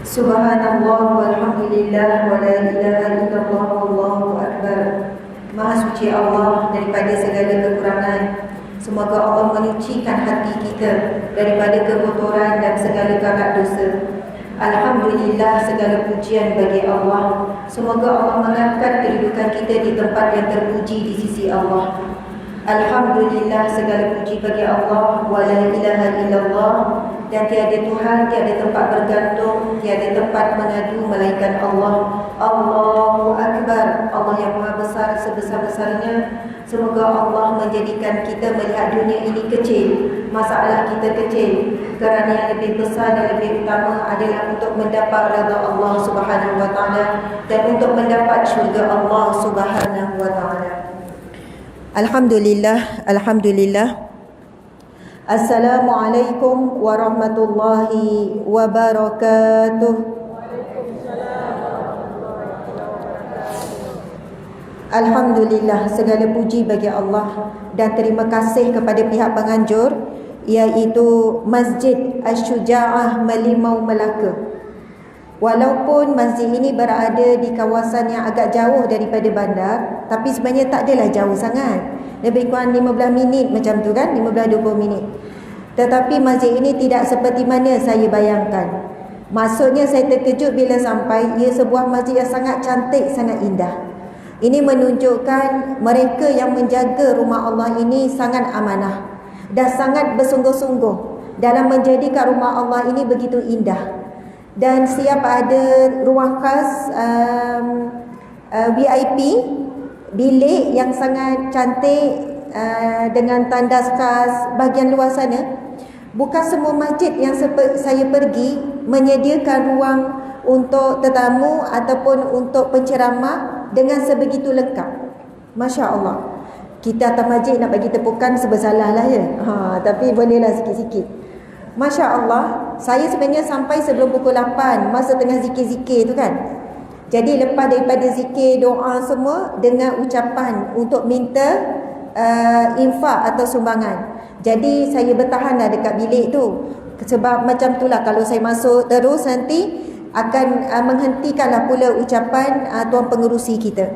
Subhanallah walhamdulillah wa la ilaha illallah wallahu akbar. Maha suci Allah daripada segala kekurangan. Semoga Allah menyucikan hati kita daripada kekotoran dan segala karat dosa. Alhamdulillah, segala pujian bagi Allah. Semoga Allah mengangkat kedudukan kita di tempat yang terpuji di sisi Allah. Alhamdulillah, segala puji bagi Allah. Wa la ilaha illallah. Dan tiada Tuhan, tiada tempat bergantung, tiada tempat mengadu melainkan Allah. Allahu Akbar. Allah yang maha besar sebesar-besarnya. Semoga Allah menjadikan kita melihat dunia ini kecil, masalah kita kecil, kerana yang lebih besar dan lebih utama adalah untuk mendapat redha Allah Subhanahu wa taala dan untuk mendapat syurga Allah Subhanahu wa taala. Alhamdulillah, alhamdulillah. Assalamualaikum warahmatullahi wabarakatuh. Alhamdulillah, segala puji bagi Allah dan terima kasih kepada pihak penganjur, iaitu Masjid Asy-Syuja'ah Melimau Melaka. Walaupun masjid ini berada di kawasan yang agak jauh daripada bandar, tapi sebenarnya tak adalah jauh sangat. Lebih kurang 15 minit macam tu kan, 15-20 minit. Tetapi masjid ini tidak seperti mana saya bayangkan. Maksudnya saya terkejut bila sampai, ia sebuah masjid yang sangat cantik, sangat indah. Ini menunjukkan mereka yang menjaga rumah Allah ini sangat amanah dan sangat bersungguh-sungguh dalam menjadikan rumah Allah ini begitu indah. Dan siap ada ruang khas VIP, bilik yang sangat cantik dengan tandas khas bahagian luar sana. Bukan semua masjid yang saya pergi menyediakan ruang untuk tetamu ataupun untuk penceramah dengan sebegitu lengkap. Masya Allah. Kita atas masjid nak bagi tepukan sebersalah lah ya. Tapi bolehlah sikit-sikit. Masya Allah. Saya sebenarnya sampai sebelum pukul 8, masa tengah zikir-zikir tu kan. Jadi lepas daripada zikir, doa semua dengan ucapan untuk minta infak atau sumbangan. Jadi saya bertahanlah dekat bilik tu. Sebab macam itulah, kalau saya masuk terus nanti akan menghentikanlah pula ucapan tuan pengerusi kita.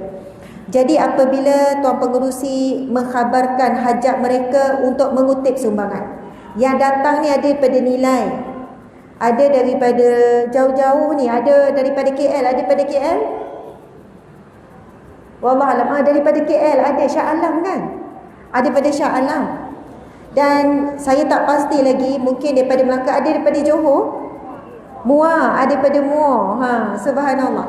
Jadi apabila tuan pengerusi mengkhabarkan hajat mereka untuk mengutip sumbangan, yang datang ni ada daripada Nilai, ada daripada jauh-jauh ni, ada daripada KL, ada daripada KL, wallahualam, daripada KL ada Shah Alam kan, ada daripada Shah Alam, dan saya tak pasti lagi, mungkin daripada Melaka, ada daripada Johor, Muar, ada daripada Muar. Subhanallah.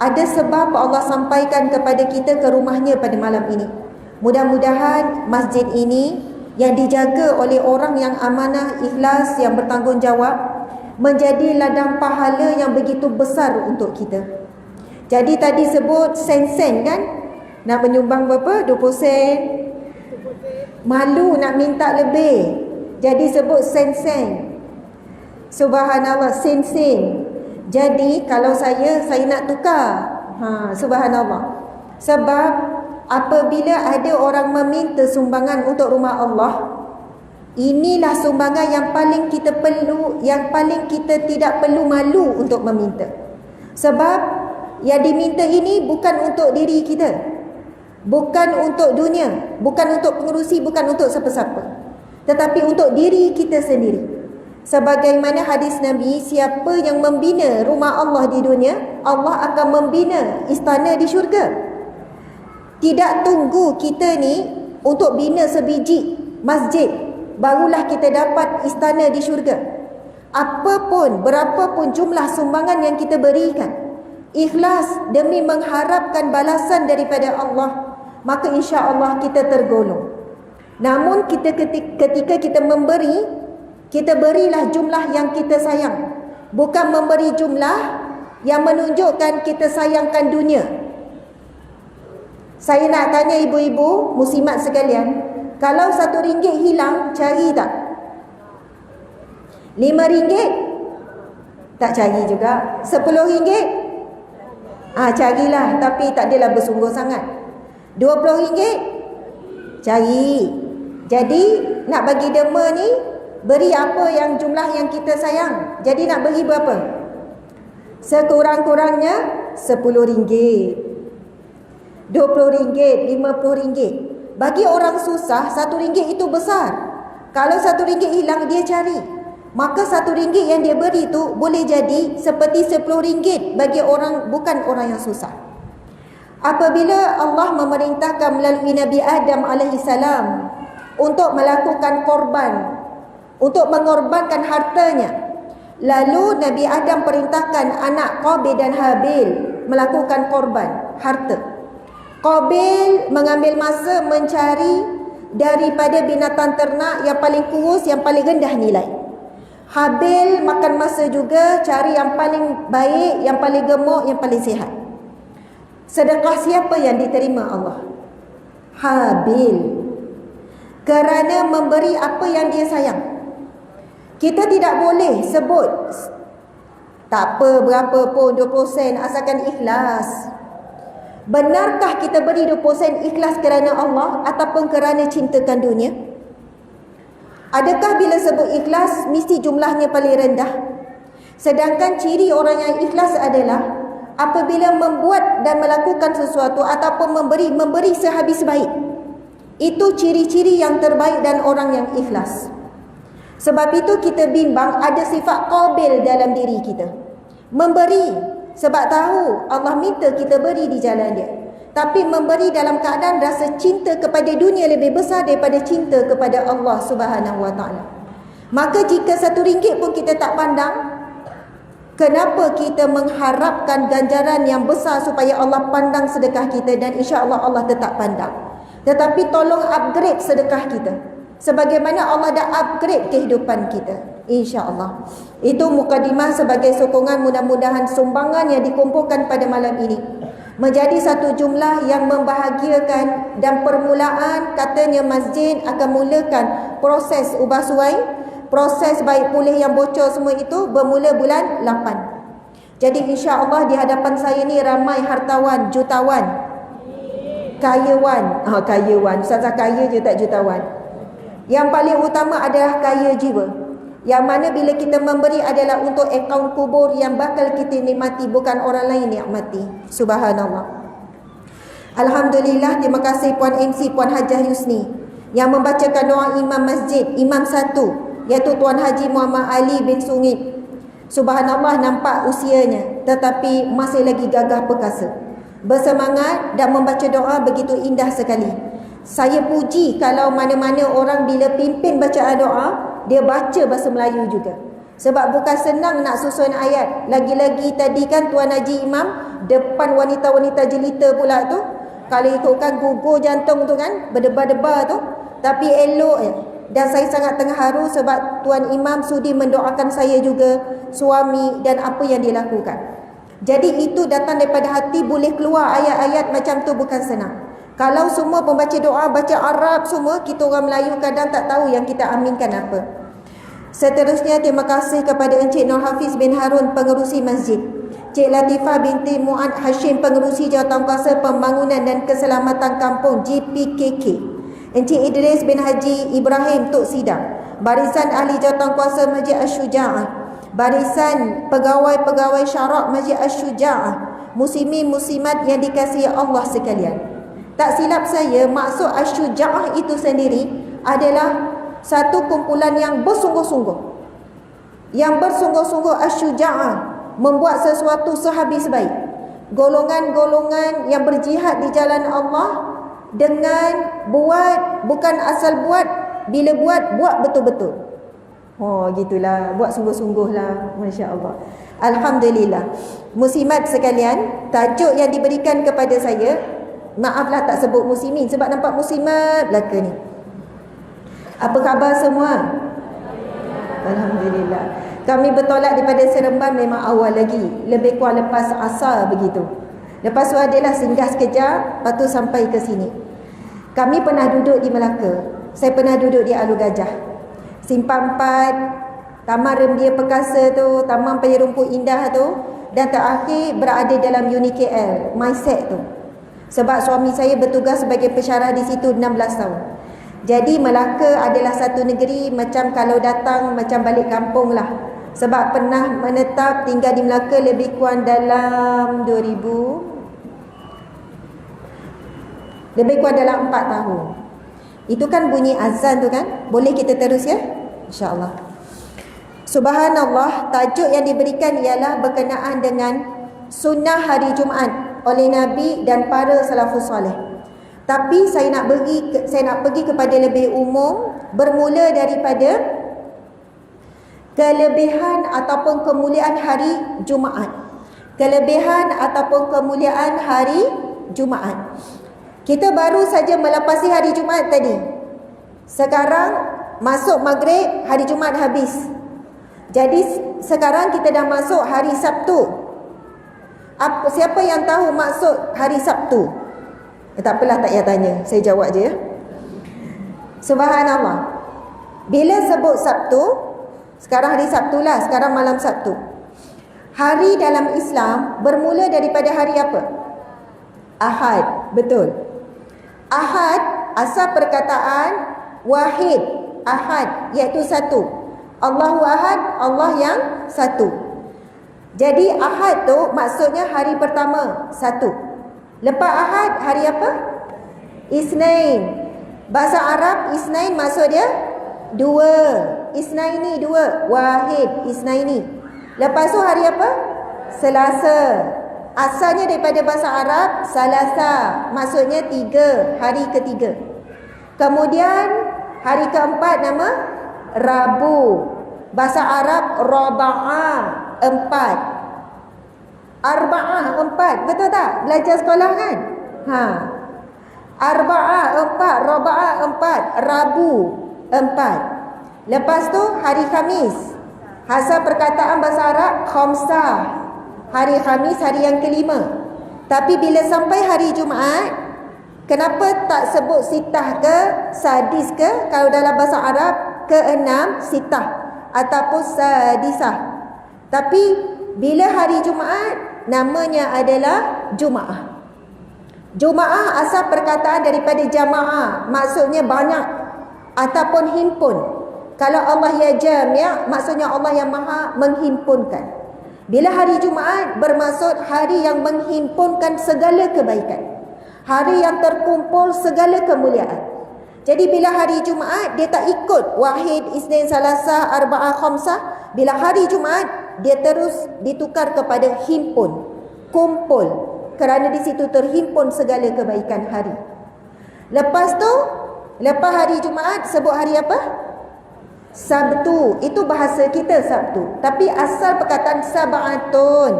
Ada sebab Allah sampaikan kepada kita ke rumahnya pada malam ini. Mudah-mudahan masjid ini yang dijaga oleh orang yang amanah, ikhlas, yang bertanggungjawab, menjadi ladang pahala yang begitu besar untuk kita. Jadi tadi sebut sen-sen kan, nak menyumbang berapa? 20 sen. Malu nak minta lebih, jadi sebut sen-sen. Subhanallah, sen-sen. Jadi kalau saya nak tukar. Subhanallah. Sebab apabila ada orang meminta sumbangan untuk rumah Allah, inilah sumbangan yang paling kita perlu, yang paling kita tidak perlu malu untuk meminta. Sebab yang diminta ini bukan untuk diri kita, bukan untuk dunia, bukan untuk pengerusi, bukan untuk siapa-siapa, tetapi untuk diri kita sendiri. Sebagaimana hadis Nabi, siapa yang membina rumah Allah di dunia, Allah akan membina istana di syurga. Tidak tunggu kita ni untuk bina sebiji masjid barulah kita dapat istana di syurga. Apapun, berapapun jumlah sumbangan yang kita berikan, ikhlas demi mengharapkan balasan daripada Allah, maka insya-Allah kita tergolong. Namun ketika kita memberi, kita berilah jumlah yang kita sayang, bukan memberi jumlah yang menunjukkan kita sayangkan dunia. Saya nak tanya ibu-ibu muslimat sekalian, kalau RM1 hilang, cari tak? RM5 tak cari juga. RM10 carilah, tapi tak adalah bersungguh sangat. RM20 cari. Jadi nak bagi derma ni, beri apa yang jumlah yang kita sayang. Jadi nak beri berapa? Sekurang-kurangnya RM10, RM20, RM50. Bagi orang susah, RM1 itu besar. Kalau RM1 hilang, dia cari. Maka RM1 yang dia beri tu boleh jadi seperti RM10 bagi orang bukan orang yang susah. Apabila Allah memerintahkan melalui Nabi Adam alaihissalam untuk melakukan korban, untuk mengorbankan hartanya, lalu Nabi Adam perintahkan anak Qabil dan Habil melakukan korban harta. Qabil mengambil masa mencari daripada binatang ternak yang paling kurus, yang paling rendah nilai. Habil makan masa juga cari yang paling baik, yang paling gemuk, yang paling sihat. Sedekah siapa yang diterima Allah? Habil. Kerana memberi apa yang dia sayang. Kita tidak boleh sebut tak apa berapa pun 20% asalkan ikhlas. Benarkah kita beri 20% ikhlas kerana Allah ataupun kerana cintakan dunia? Adakah bila sebut ikhlas mesti jumlahnya paling rendah? Sedangkan ciri orang yang ikhlas adalah apabila membuat dan melakukan sesuatu ataupun memberi sehabis baik. Itu ciri-ciri yang terbaik dan orang yang ikhlas. Sebab itu kita bimbang ada sifat Qabil dalam diri kita. Memberi sebab tahu Allah minta kita beri di jalan dia. Tapi memberi dalam keadaan rasa cinta kepada dunia lebih besar daripada cinta kepada Allah Subhanahu Wa Taala. Maka jika RM1 pun kita tak pandang, kenapa kita mengharapkan ganjaran yang besar supaya Allah pandang sedekah kita, dan insya-Allah Allah tetap pandang. Tetapi tolong upgrade sedekah kita sebagaimana Allah dah upgrade kehidupan kita, insya-Allah. Itu mukadimah sebagai sokongan, mudah-mudahan sumbangan yang dikumpulkan pada malam ini menjadi satu jumlah yang membahagiakan, dan permulaan katanya masjid akan mulakan proses ubah suai, proses baik pulih yang bocor semua itu bermula bulan 8. Jadi insya-Allah di hadapan saya ni ramai hartawan, jutawan, kayawan. Kayawan, ustazah kaya je tak jutawan. Yang paling utama adalah kaya jiwa, yang mana bila kita memberi adalah untuk akaun kubur yang bakal kita nikmati, bukan orang lain nikmati. Subhanallah. Alhamdulillah, terima kasih Puan MC, Puan Hajah Yusni yang membacakan doa imam masjid, imam satu, iaitu Tuan Haji Muhammad Ali bin Sungit. Subhanallah, nampak usianya tetapi masih lagi gagah perkasa, bersemangat dan membaca doa begitu indah sekali. Saya puji kalau mana-mana orang bila pimpin bacaan doa, dia baca bahasa Melayu juga. Sebab bukan senang nak susun ayat. Lagi-lagi tadi kan Tuan Haji Imam depan wanita-wanita jelita pula tu, kalau ikutkan gugur jantung tu kan, berdebar-debar tu, tapi elok je. Dan saya sangat terharu sebab Tuan Imam sudi mendoakan saya juga, suami, dan apa yang dilakukan. Jadi itu datang daripada hati, boleh keluar ayat-ayat macam tu bukan senang. Kalau semua pembaca doa baca Arab semua, kita orang Melayu kadang tak tahu yang kita aminkan apa. Seterusnya terima kasih kepada Encik Nur Hafiz bin Harun, pengerusi masjid, Cik Latifah binti Muad Hashim, pengerusi Jawatankuasa Pembangunan dan Keselamatan Kampung JPKK, Encik Idris bin Haji Ibrahim Tok Sidang, Barisan Ahli Jawatankuasa Masjid Asy-Syuja'ah, Barisan Pegawai-Pegawai Syarak Masjid Asy-Syuja'ah, muslimin muslimat yang dikasihi Allah sekalian. Tak silap saya, maksud Asy-Syuja'ah itu sendiri adalah satu kumpulan yang bersungguh-sungguh. Yang bersungguh-sungguh Asy-Syuja'ah membuat sesuatu sehabis baik. Golongan-golongan yang berjihad di jalan Allah dengan buat, bukan asal buat, bila buat betul-betul. Oh gitulah, buat sungguh-sungguh lah. Masya Allah. Alhamdulillah. Muslimat sekalian, tajuk yang diberikan kepada saya, maaflah tak sebut muslimin sebab nampak muslimat belaka ni. Apa khabar semua? Alhamdulillah. Kami bertolak daripada Seremban memang awal lagi, lebih kurang lepas asar begitu. Lepas tu adalah singgah sekejap, lepas tu sampai ke sini. Kami pernah duduk di Melaka. Saya pernah duduk di Alur Gajah, Simpang 4, Taman Rembia Perkasa tu, Taman Paya Rumput Indah tu, dan terakhir berada dalam UniKL, MySet tu. Sebab suami saya bertugas sebagai pensyarah di situ 16 tahun. Jadi Melaka adalah satu negeri macam kalau datang macam balik kampung lah. Sebab pernah menetap tinggal di Melaka lebih kurang dalam 4 tahun. Itu kan bunyi azan tu kan. Boleh kita terus ya? InsyaAllah. Subhanallah, tajuk yang diberikan ialah berkenaan dengan sunnah hari Jumaat oleh Nabi dan para salafus soleh. Tapi saya nak pergi kepada lebih umum, bermula daripada kelebihan ataupun kemuliaan hari Jumaat. Kelebihan ataupun kemuliaan hari Jumaat. Kita baru saja melepasi hari Jumaat tadi. Sekarang masuk maghrib, hari Jumaat habis. Jadi sekarang kita dah masuk hari Sabtu. Siapa yang tahu maksud hari Sabtu? Tak apalah, tak payah tanya, saya jawab je ya. Subhanallah. Bila sebut Sabtu, sekarang hari Sabtu lah, sekarang malam Sabtu. Hari dalam Islam bermula daripada hari apa? Ahad, betul. Ahad, asal perkataan wahid, ahad, iaitu satu. Allahu ahad, Allah yang satu. Jadi ahad tu maksudnya hari pertama, satu. Lepas ahad, hari apa? Isnin. Bahasa Arab, Isnin maksud dia dua. Isnaini dua. Wahid, Isnaini. Lepas tu hari apa? Selasa. Asalnya daripada bahasa Arab Salasa, maksudnya tiga, hari ketiga. Kemudian hari keempat nama Rabu. Bahasa Arab Raba'ah, empat. Arba'ah, empat. Betul tak? Belajar sekolah kan? Arba'ah, empat. Raba'ah, empat. Rabu, empat. Lepas tu hari Khamis. Asal perkataan bahasa Arab Khamsah. Hari Khamis, hari yang kelima. Tapi bila sampai hari Jumaat, kenapa tak sebut sitah ke, sadis ke? Kalau dalam bahasa Arab, keenam, sitah ataupun sadisah. Tapi bila hari Jumaat, namanya adalah Jumaah. Jumaah asal perkataan daripada jamaah, maksudnya banyak ataupun himpun. Kalau Allah ya jami', maksudnya Allah yang maha menghimpunkan. Bila hari Jumaat bermaksud hari yang menghimpunkan segala kebaikan, hari yang terkumpul segala kemuliaan. Jadi bila hari Jumaat, dia tak ikut Wahid, Isnin, Salasa, Arba'ah, Khamsah. Bila hari Jumaat, dia terus ditukar kepada himpun, kumpul, kerana di situ terhimpun segala kebaikan hari. Lepas tu, lepas hari Jumaat sebut hari apa? Sabtu. Itu bahasa kita Sabtu. Tapi asal perkataan Sab'atun.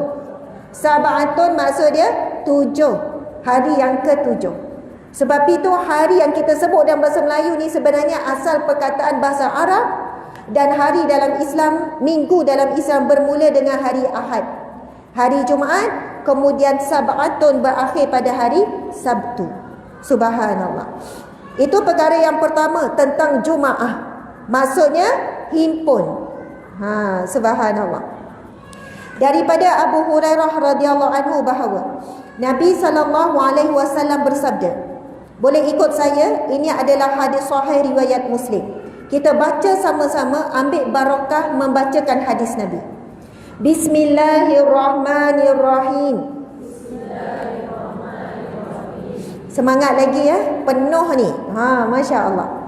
Sab'atun maksud dia 7. Hari yang ke-7. Sebab itu hari yang kita sebut dalam bahasa Melayu ni sebenarnya asal perkataan bahasa Arab. Dan hari dalam Islam, minggu dalam Islam bermula dengan hari Ahad. Hari Jumaat, kemudian Sab'atun berakhir pada hari Sabtu. Subhanallah. Itu perkara yang pertama tentang Jumaah. Maksudnya himpun. Subhanallah. Daripada Abu Hurairah radhiyallahu anhu bahawa Nabi SAW bersabda. Boleh ikut saya, ini adalah hadis sahih riwayat Muslim. Kita baca sama-sama, ambil barakah membacakan hadis Nabi. Bismillahirrahmanirrahim. Semangat lagi ya, penuh ni. Masya-Allah.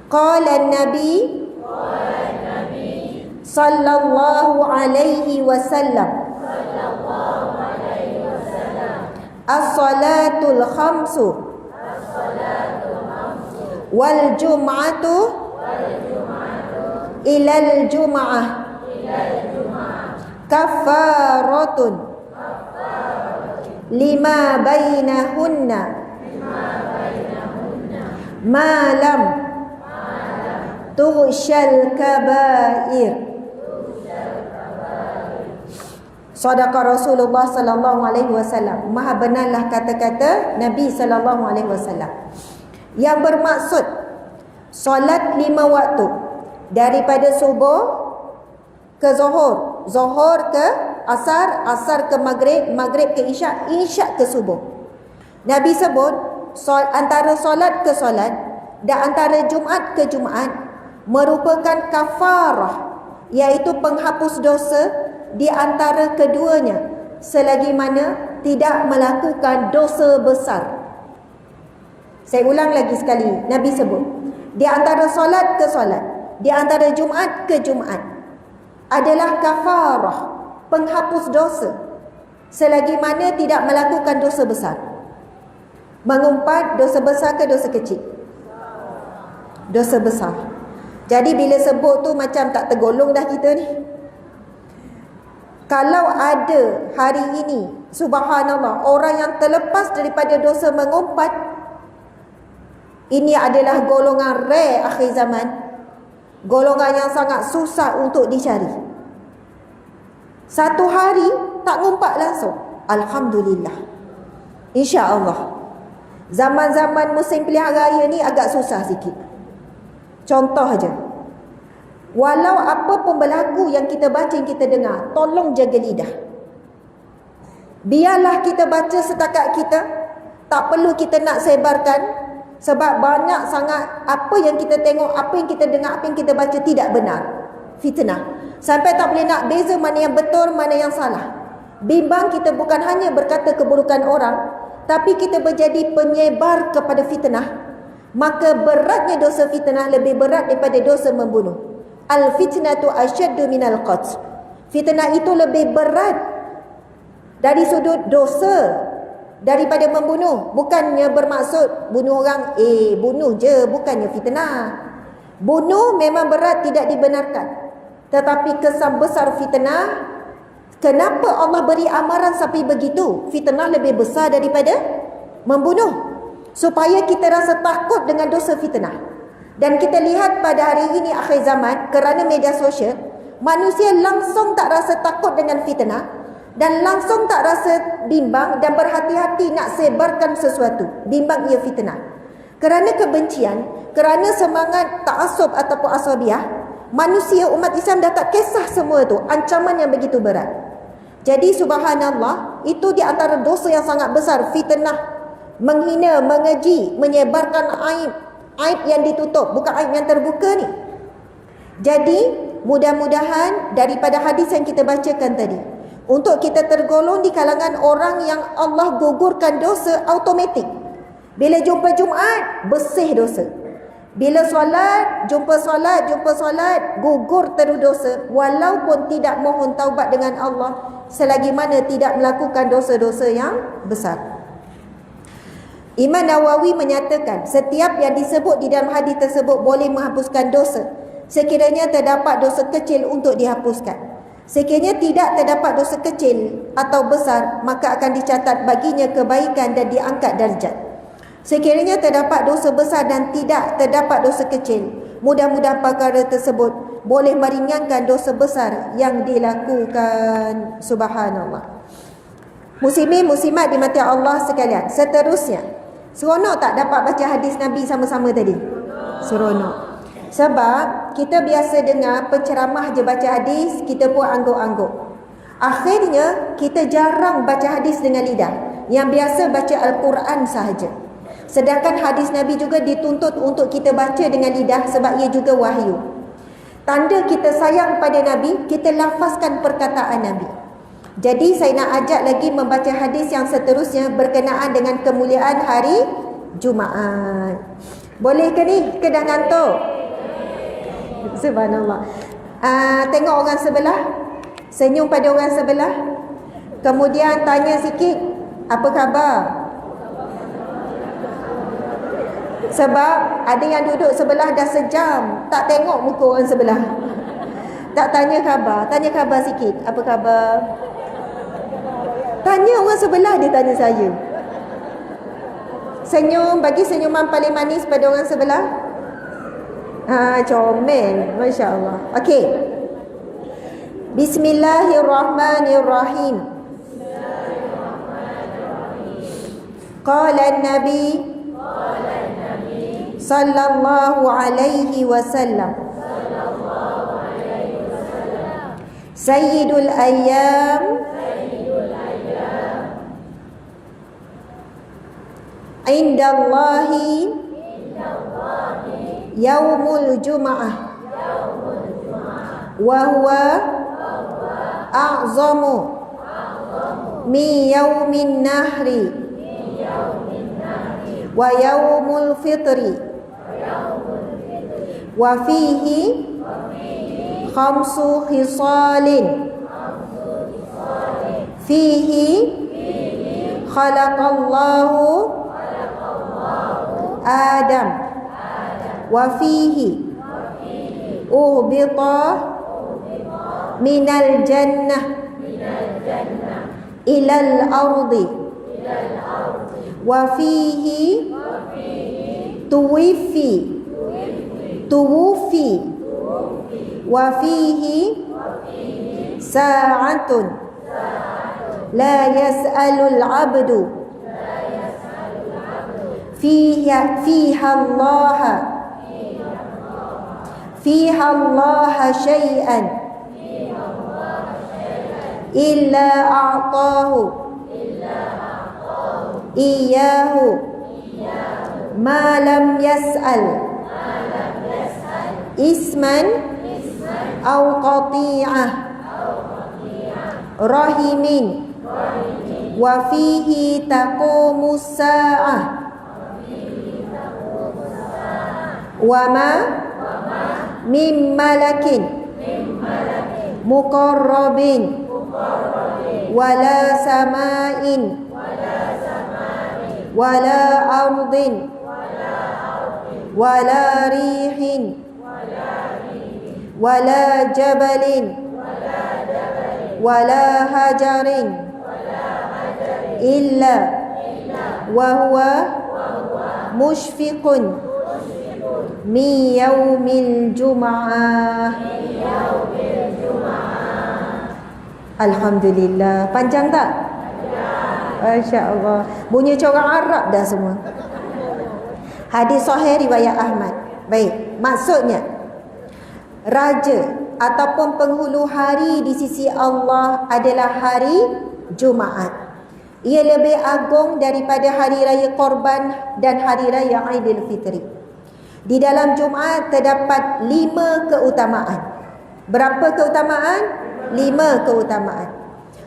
Qala Nabi sallallahu alaihi wasallam as-salatul khamsu wal jum'atu ilal jum'ah kafaratun lima bainahunna ma lam tughsyal kabair. Sadaqa Rasulullah sallallahu alaihi wasallam. Maha benarlah kata-kata Nabi sallallahu alaihi wasallam. Yang bermaksud solat 5 waktu, daripada subuh ke zuhur, zuhur ke asar, asar ke maghrib, maghrib ke isyak, isyak ke subuh. Nabi sebut antara solat ke solat dan antara Jumaat ke Jumaat merupakan kafarah, iaitu penghapus dosa di antara keduanya selagi mana tidak melakukan dosa besar. Saya ulang lagi sekali, Nabi sebut, di antara solat ke solat, di antara Jumaat ke Jumaat adalah kafarah, penghapus dosa selagi mana tidak melakukan dosa besar. Mengumpat dosa besar ke dosa kecil? Dosa besar. Jadi bila sebut tu macam tak tergolong dah kita ni. Kalau ada hari ini, subhanallah, orang yang terlepas daripada dosa mengumpat, ini adalah golongan rare akhir zaman, golongan yang sangat susah untuk dicari. Satu hari tak ngumpat langsung, alhamdulillah, insya-Allah. Zaman-zaman musim pilihan raya ni agak susah sikit. Contoh aja, walau apa pun berlaku yang kita baca, yang kita dengar, tolong jaga lidah. Biarlah kita baca setakat kita, tak perlu kita nak sebarkan. Sebab banyak sangat apa yang kita tengok, apa yang kita dengar, apa yang kita baca tidak benar, fitnah. Sampai tak boleh nak beza mana yang betul, mana yang salah. Bimbang kita bukan hanya berkata keburukan orang, tapi kita menjadi penyebar kepada fitnah. Maka beratnya dosa fitnah lebih berat daripada dosa membunuh. Al-fitnatu asyaddu minal qatl. Fitnah itu lebih berat dari sudut dosa daripada membunuh. Bukannya bermaksud bunuh orang, bunuh je, bukannya fitnah. Bunuh memang berat, tidak dibenarkan. Tetapi kesan besar fitnah, kenapa Allah beri amaran sampai begitu? Fitnah lebih besar daripada membunuh, supaya kita rasa takut dengan dosa fitnah. Dan kita lihat pada hari ini akhir zaman, kerana media sosial, manusia langsung tak rasa takut dengan fitnah, dan langsung tak rasa bimbang dan berhati-hati nak sebarkan sesuatu. Bimbang ia fitnah. Kerana kebencian, kerana semangat ta'assub ataupun asabiah, manusia umat Islam dah tak kisah semua tu, ancaman yang begitu berat. Jadi subhanallah, itu di antara dosa yang sangat besar, fitnah, menghina, mengeji, menyebarkan aib yang ditutup, bukan aib yang terbuka ni. Jadi mudah-mudahan daripada hadis yang kita bacakan tadi, untuk kita tergolong di kalangan orang yang Allah gugurkan dosa automatik. Bila jumpa Jumaat, bersih dosa. Bila solat, jumpa solat, gugur terus dosa. Walaupun tidak mohon taubat dengan Allah, selagi mana tidak melakukan dosa-dosa yang besar. Imam Nawawi menyatakan, setiap yang disebut di dalam hadis tersebut boleh menghapuskan dosa, sekiranya terdapat dosa kecil untuk dihapuskan. Sekiranya tidak terdapat dosa kecil atau besar, maka akan dicatat baginya kebaikan dan diangkat darjat. Sekiranya terdapat dosa besar dan tidak terdapat dosa kecil, mudah-mudahan perkara tersebut boleh meringankan dosa besar yang dilakukan. Subhanallah. Muslimin muslimat dimati Allah sekalian, seterusnya, seronok tak dapat baca hadis Nabi sama-sama tadi? Seronok. Sebab kita biasa dengar penceramah je baca hadis, kita pun angguk-angguk. Akhirnya kita jarang baca hadis dengan lidah, yang biasa baca Al-Quran sahaja. Sedangkan hadis Nabi juga dituntut untuk kita baca dengan lidah, sebab ia juga wahyu. Tanda kita sayang pada Nabi, kita lafazkan perkataan Nabi. Jadi saya nak ajak lagi membaca hadis yang seterusnya berkenaan dengan kemuliaan hari Jumaat. Boleh ke ni? Ke dah ngantuk? Subhanallah. Tengok orang sebelah, senyum pada orang sebelah, kemudian tanya sikit, apa khabar? Sebab ada yang duduk sebelah dah sejam tak tengok muka orang sebelah, tak tanya khabar. Tanya khabar sikit, apa khabar? Tanya orang sebelah, dia tanya saya. Senyum, bagi senyuman paling manis pada orang sebelah. Comel, Masya Allah. Okey. Bismillahirrahmanirrahim. Qala an-nabi sallallahu alaihi wasallam, Sayyidul ayyam indallahi yaumul jum'ah wa huwa a'zamu min yaumin nahri wa yaumul fitri wa fihi khamsu khisalin fihi khalaqallahu Adam wa fihi uhbita minal jannah ilal ardi wa fihi tuwfi wa fihi sa'atun la yas'alul 'abdu fiha Allah syai'an illa a'tahu iyahu ma lam yas'al isman aw qati'ah rahimin wa fihi taqumus sa'ah wa ma min malakin muqarrabin wala sama'in wala ardin wala rihin wala jabalin wala hajarin illa wa huwa mushfiqun min yaumil jum'ah. Alhamdulillah. Panjang tak? Masya Allah. Bunyi corang Arab dah semua. Hadis sahih riwayat Ahmad. Baik, maksudnya raja ataupun penghulu hari di sisi Allah adalah hari Jumaat. Ia lebih agung daripada hari raya Korban dan hari raya Aidilfitri. Di dalam Jumaat terdapat 5 keutamaan. Berapa keutamaan? 5 keutamaan.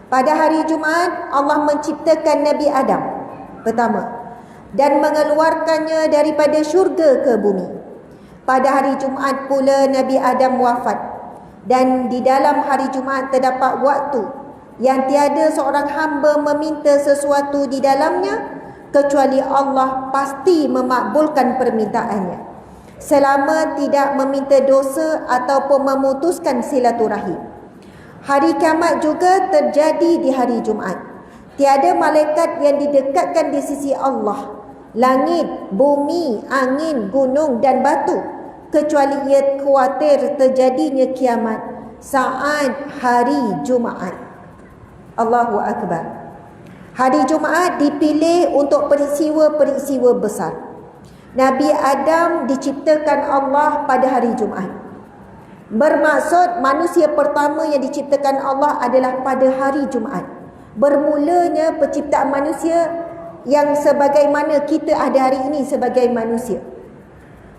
Pada hari Jumaat Allah menciptakan Nabi Adam pertama dan mengeluarkannya daripada syurga ke bumi. Pada hari Jumaat pula Nabi Adam wafat, dan di dalam hari Jumaat terdapat waktu yang tiada seorang hamba meminta sesuatu di dalamnya kecuali Allah pasti memakbulkan permintaannya, selama tidak meminta dosa ataupun memutuskan silaturahim. Hari kiamat juga terjadi di hari Jumaat. Tiada malaikat yang didekatkan di sisi Allah, langit, bumi, angin, gunung dan batu, kecuali ia khawatir terjadinya kiamat saat hari Jumaat. Allahu Akbar. Hari Jumaat dipilih untuk peristiwa-peristiwa besar. Nabi Adam diciptakan Allah pada hari Jumaat. Bermaksud manusia pertama yang diciptakan Allah adalah pada hari Jumaat. Bermulanya penciptaan manusia yang sebagaimana kita ada hari ini sebagai manusia.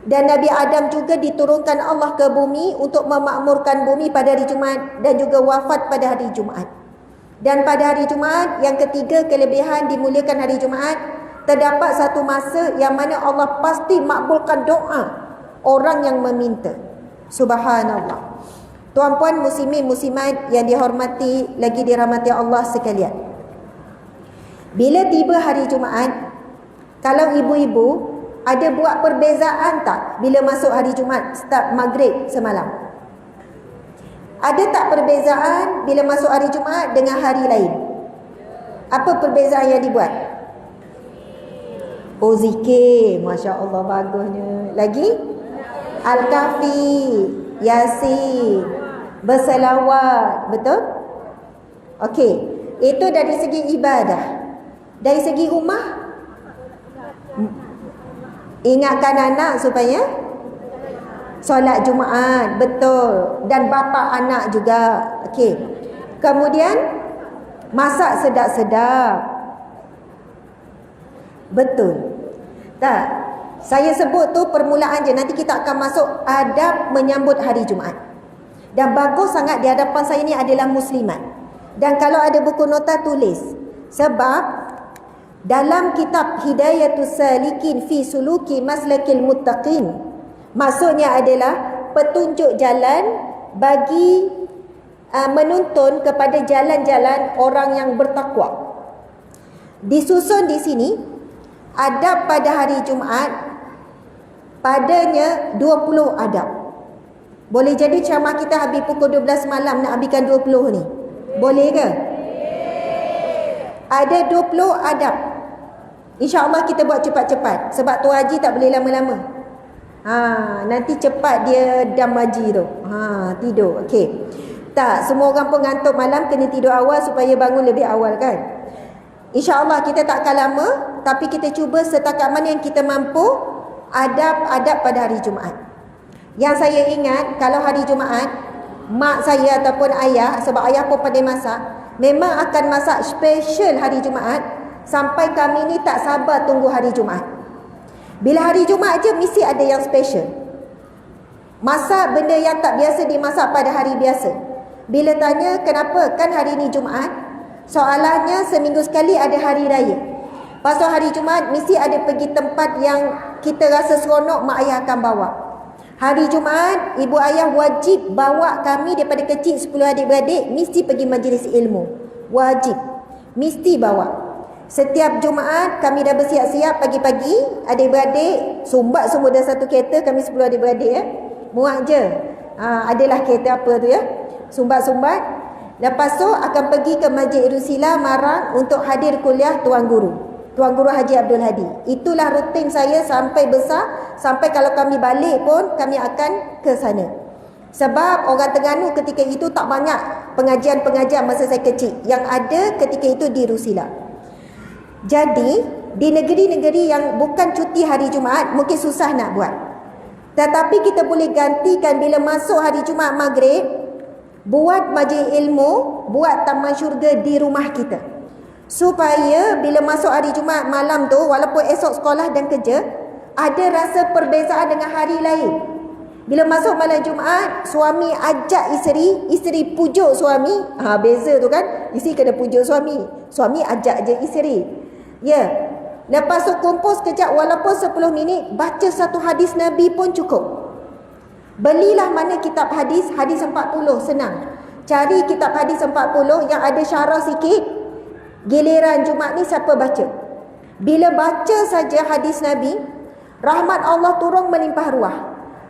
Dan Nabi Adam juga diturunkan Allah ke bumi untuk memakmurkan bumi pada hari Jumaat dan juga wafat pada hari Jumaat. Dan pada hari Jumaat, yang ketiga kelebihan dimuliakan hari Jumaat, terdapat satu masa yang mana Allah pasti makbulkan doa orang yang meminta. Subhanallah. Tuan-puan muslimin muslimat yang dihormati lagi dirahmati Allah sekalian. Bila tiba hari Jumaat, kalau ibu-ibu ada buat perbezaan tak bila masuk hari Jumaat start maghrib semalam? Ada tak perbezaan bila masuk hari Jumaat dengan hari lain? Apa perbezaan yang dibuat? Oh, zikir. Masya Allah, bagusnya. Lagi? Al-Kahfi, Yasin, berselawat. Betul? Okey. Itu dari segi ibadah. Dari segi rumah, ingatkan anak supaya solat Jumaat. Betul. Dan bapa anak juga. Okey. Kemudian masak sedap-sedap. Betul. Tak? Saya sebut tu permulaan je. Nanti kita akan masuk adab menyambut hari Jumaat. Dan bagus sangat di hadapan saya ni adalah muslimat. Dan kalau ada buku nota tulis. Sebab dalam kitab Hidayatus Salikin fi Suluki Maslakil Muttaqin, maksudnya adalah petunjuk jalan bagi menuntun kepada jalan-jalan orang yang bertakwa. Disusun di sini adab pada hari Jumaat, padanya 20 adab. Boleh jadi ceramah kita habis pukul 12 malam nak habiskan 20 ni. Boleh ke? Ada 20 adab. InsyaAllah kita buat cepat-cepat. Sebab Tuan Haji tak boleh lama-lama. Nanti cepat dia dam haji tu. Tidur. Okey. Tak, semua orang pun ngantuk malam, kena tidur awal supaya bangun lebih awal kan. InsyaAllah kita tak akan lama, tapi kita cuba setakat mana yang kita mampu adab-adab pada hari Jumaat. Yang saya ingat, kalau hari Jumaat, mak saya ataupun ayah, sebab ayah pun pandai masak, memang akan masak special hari Jumaat, sampai kami ni tak sabar tunggu hari Jumaat. Bila hari Jumaat je, mesti ada yang special. Masak benda yang tak biasa dimasak pada hari biasa. Bila tanya kenapa, kan hari ni Jumaat, soalannya seminggu sekali ada hari raya. Pasal hari Jumaat mesti ada pergi tempat yang kita rasa seronok, mak ayah akan bawa. Hari Jumaat, ibu ayah wajib bawa kami daripada kecil 10 adik-beradik, mesti pergi majlis ilmu. Wajib. Mesti bawa. Setiap Jumaat kami dah bersiap-siap pagi-pagi, adik-beradik sumbat semua dalam satu kereta, kami 10 adik-beradik ya. Muak je. Adalah kereta apa tu ya. Sumbat-sumbat. Lepas tu akan pergi ke Masjid Rusila Marang untuk hadir kuliah Tuan Guru. Tuan Guru Haji Abdul Hadi. Itulah rutin saya sampai besar. Sampai kalau kami balik pun kami akan ke sana. Sebab orang Terengganu ketika itu tak banyak pengajian-pengajian masa saya kecil. Yang ada ketika itu di Rusila. Jadi di negeri-negeri yang bukan cuti hari Jumaat mungkin susah nak buat. Tetapi kita boleh gantikan bila masuk hari Jumaat maghrib, buat majlis ilmu, buat taman syurga di rumah kita. Supaya bila masuk hari Jumaat malam tu, walaupun esok sekolah dan kerja, ada rasa perbezaan dengan hari lain. Bila masuk malam Jumaat, suami ajak isteri, isteri pujuk suami. Beza tu kan, isteri kena pujuk suami, suami ajak je isteri. Ya. Lepas tu kumpul sekejap, walaupun 10 minit, baca satu hadis Nabi pun cukup. Belilah mana kitab hadis, hadis 40, senang. Cari kitab hadis 40 yang ada syarah sikit. Giliran Jumaat ni siapa baca? Bila baca saja hadis Nabi, rahmat Allah turun melimpah ruah.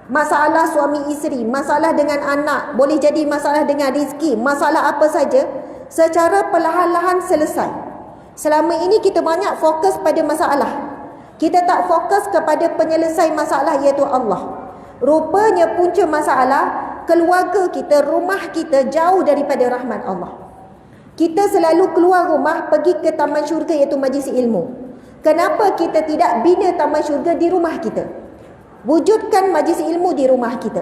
Masalah suami isteri, masalah dengan anak, boleh jadi masalah dengan rezeki, masalah apa saja, secara perlahan-lahan selesai. Selama ini kita banyak fokus pada masalah. Kita tak fokus kepada penyelesai masalah, iaitu Allah. Rupanya punca masalah, keluarga kita, rumah kita jauh daripada rahmat Allah. Kita selalu keluar rumah pergi ke taman syurga, iaitu majlis ilmu. Kenapa kita tidak bina taman syurga di rumah kita? Wujudkan majlis ilmu di rumah kita.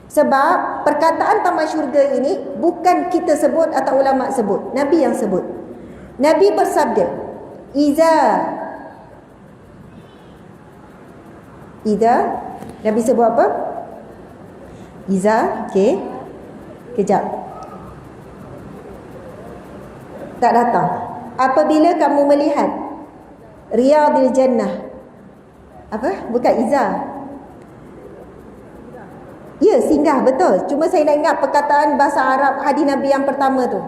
Sebab perkataan taman syurga ini bukan kita sebut atau ulama sebut, Nabi yang sebut. Nabi bersabda, Iza Nabi sebut apa? Iza, okey. Kejap. Tak datang. Apabila kamu melihat Riyadil Jannah. Apa? Bukan Iza. Ya, singgah, betul. Cuma saya nak ingat perkataan bahasa Arab hadis Nabi yang pertama tu.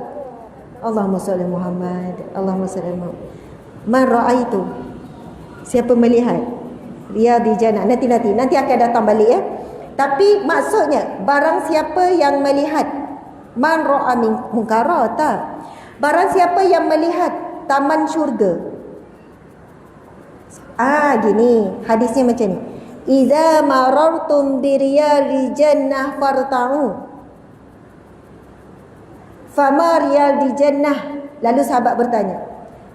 Allahumma salli Muhammad, Allahumma salli Muhammad. Man ra'aitu. Siapa melihat Riyadil Jannah. Nanti akan datang balik ya. Tapi maksudnya barang siapa yang melihat man ra'a min munkara, tak. Barang siapa yang melihat taman syurga. Gini, hadisnya macam ni. Iza marartum bi riyadil jannah farta'u. Fama riyadil jannah. Lalu sahabat bertanya.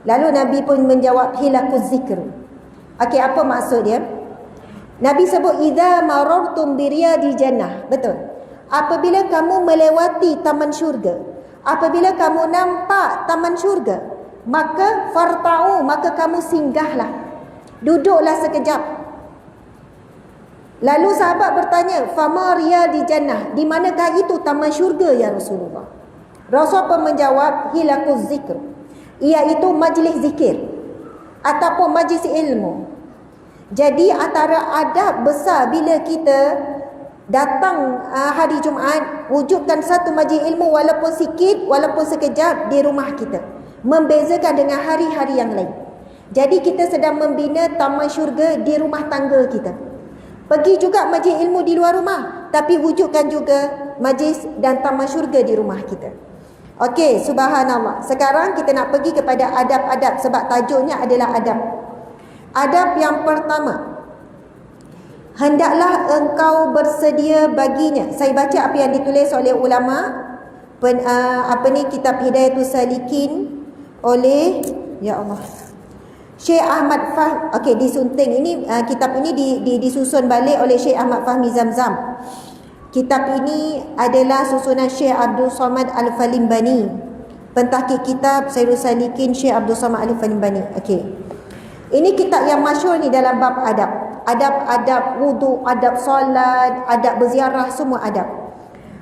Lalu Nabi pun menjawab, hilakuz zikr. Okey, apa maksud dia? Nabi sebut idza marartum bi riyadil jannah. Betul. Apabila kamu melewati taman syurga, apabila kamu nampak taman syurga, maka farta'u, maka kamu singgahlah. Duduklah sekejap. Lalu sahabat bertanya, fama riyadil jannah, di manakah itu taman syurga ya Rasulullah? Rasul pun menjawab, hilakuz zikr, iaitu majlis zikir ataupun majlis ilmu. Jadi antara adab besar bila kita datang hari Jumaat, wujudkan satu majlis ilmu walaupun sikit, walaupun sekejap di rumah kita, membezakan dengan hari-hari yang lain. Jadi kita sedang membina taman syurga di rumah tangga kita. Pergi juga majlis ilmu di luar rumah, tapi wujudkan juga majlis dan taman syurga di rumah kita. Okey, subhanallah. Sekarang kita nak pergi kepada adab-adab, sebab tajuknya adalah adab. Adab yang pertama, hendaklah engkau bersedia baginya. Saya baca apa yang ditulis oleh ulama, kitab Hidayatus Salikin oleh Syekh Ahmad Fahmi. Okey, disunting ini, kitab ini disusun balik oleh Syekh Ahmad Fahmi Zamzam. Kitab ini adalah susunan Syekh Abdul Somad Al-Falimbani. Pentahqiq kitab Sayyidul Salikin Syekh Abdul Somad Al-Falimbani. Okey. Ini kitab yang masyhur ni dalam bab adab. Adab wudu, adab solat, adab berziarah, semua adab.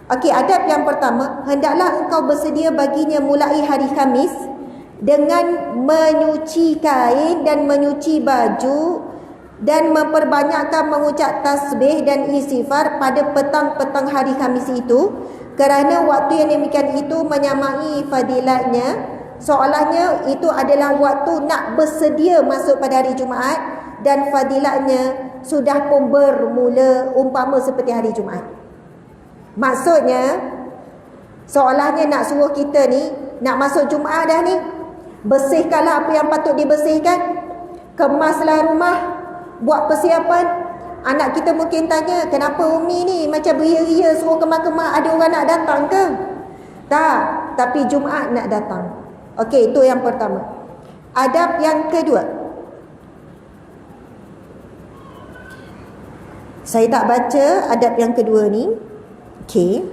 Okey, adab yang pertama, hendaklah engkau bersedia baginya mulai hari Khamis dengan menyuci kain dan menyuci baju dan memperbanyakkan mengucap tasbih dan istighfar pada petang-petang hari Khamis itu, kerana waktu yang demikian itu menyamai fadilatnya, soalnya itu adalah waktu nak bersedia masuk pada hari Jumaat, dan fadilatnya sudah pun bermula umpama seperti hari Jumaat. Maksudnya soalnya nak suruh kita ni nak masuk Jumaat dah ni, bersihkanlah apa yang patut dibersihkan, kemaslah rumah, buat persiapan. Anak kita mungkin tanya, kenapa Umi ni macam beria-ria suruh kemas-kemas, ada orang nak datang ke? Tak, tapi Jumaat nak datang. Okey, itu yang pertama. Adab yang kedua, saya tak baca adab yang kedua ni. Okey,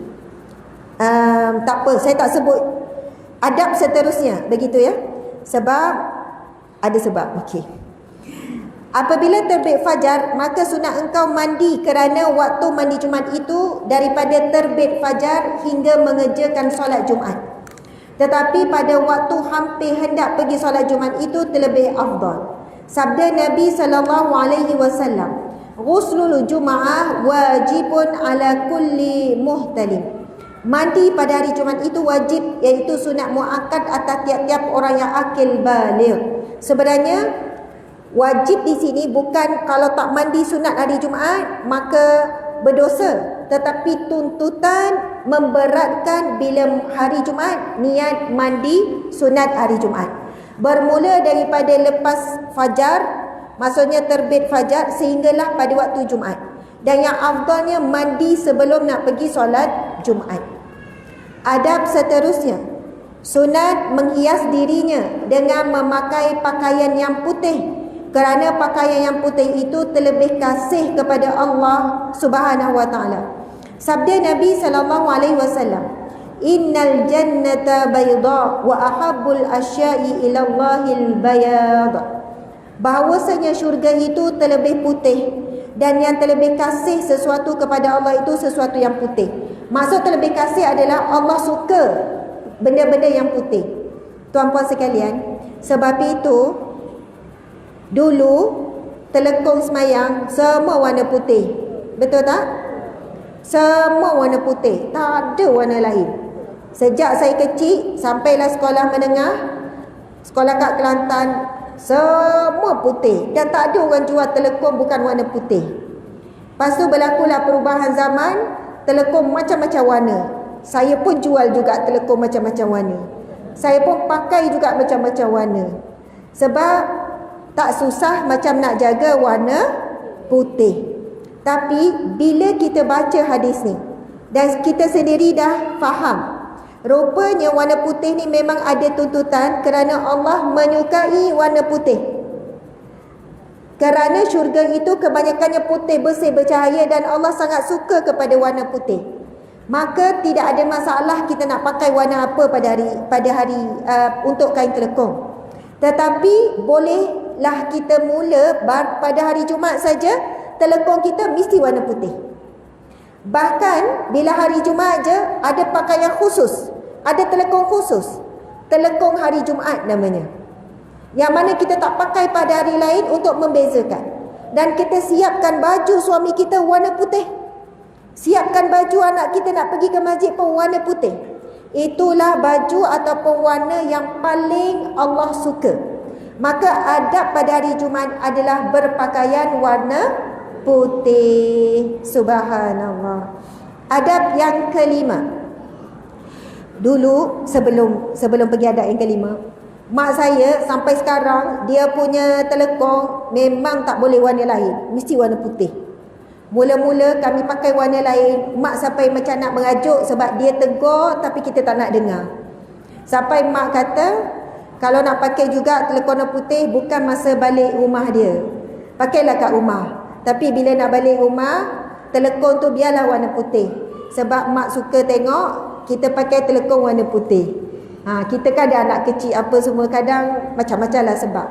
tak apa, saya tak sebut adab seterusnya, begitu ya, sebab ada sebab. Okey, apabila terbit fajar, maka sunat engkau mandi, kerana waktu mandi Jumaat itu daripada terbit fajar hingga mengerjakan solat Jumaat. Tetapi pada waktu hampir hendak pergi solat Jumaat itu terlebih afdal. Sabda Nabi SAW, ghuslul Jum'ah wajibun ala kulli muhtalim. Mandi pada hari Jumaat itu wajib, iaitu sunat muakkad atas tiap-tiap orang yang akil baligh. Sebenarnya wajib di sini bukan kalau tak mandi sunat hari Jumaat maka berdosa, tetapi tuntutan memberatkan bila hari Jumaat niat mandi sunat hari Jumaat. Bermula daripada lepas fajar, maksudnya terbit fajar, sehinggalah pada waktu Jumaat. Dan yang afdalnya mandi sebelum nak pergi solat Jumaat. Adab seterusnya, sunat menghias dirinya dengan memakai pakaian yang putih, kerana pakaian yang putih itu terlebih kasih kepada Allah Subhanahu wa taala. Sabda Nabi SAW, innal jannata bayda wa ahabbul asya'i ila Allahil bayad. Bahawasanya syurga itu terlebih putih, dan yang terlebih kasih sesuatu kepada Allah itu sesuatu yang putih. Maksud terlebih kasih adalah Allah suka benda-benda yang putih. Tuan-puan sekalian, sebab itu dulu telekong semayang semua warna putih. Betul tak? Semua warna putih, tak ada warna lain. Sejak saya kecil sampailah sekolah menengah, sekolah kat Kelantan, semua putih. Dan tak ada orang jual telekong bukan warna putih. Lepas tu berlakulah perubahan zaman, telekong macam-macam warna. Saya pun jual juga telekong macam-macam warna. Saya pun pakai juga macam-macam warna. Sebab tak susah macam nak jaga warna putih. Tapi bila kita baca hadis ni dan kita sendiri dah faham, rupanya warna putih ni memang ada tuntutan, kerana Allah menyukai warna putih. Kerana syurga itu kebanyakannya putih, bersih, bercahaya, dan Allah sangat suka kepada warna putih. Maka tidak ada masalah kita nak pakai warna apa pada hari untuk kain telekong. Tetapi bolehlah kita mula pada hari Jumaat saja telekong kita mesti warna putih. Bahkan bila hari Jumaat je ada pakaian khusus, ada telekong khusus, telekong hari Jumaat namanya, yang mana kita tak pakai pada hari lain untuk membezakan. Dan kita siapkan baju suami kita warna putih, siapkan baju anak kita nak pergi ke masjid pun warna putih. Itulah baju ataupun warna yang paling Allah suka. Maka adab pada hari Jumaat adalah berpakaian warna putih. Subhanallah. Adab yang kelima. Dulu sebelum pergi adab yang kelima, mak saya sampai sekarang dia punya telekong memang tak boleh warna lain, mesti warna putih. Mula-mula kami pakai warna lain, mak sampai macam nak merajuk sebab dia tegur tapi kita tak nak dengar. Sampai mak kata kalau nak pakai juga telekong warna putih bukan masa balik rumah dia, pakailah kat rumah. Tapi bila nak balik rumah, telekong tu biarlah warna putih. Sebab mak suka tengok kita pakai telekong warna putih. Kita kan ada anak kecil apa semua, kadang macam-macam lah sebab.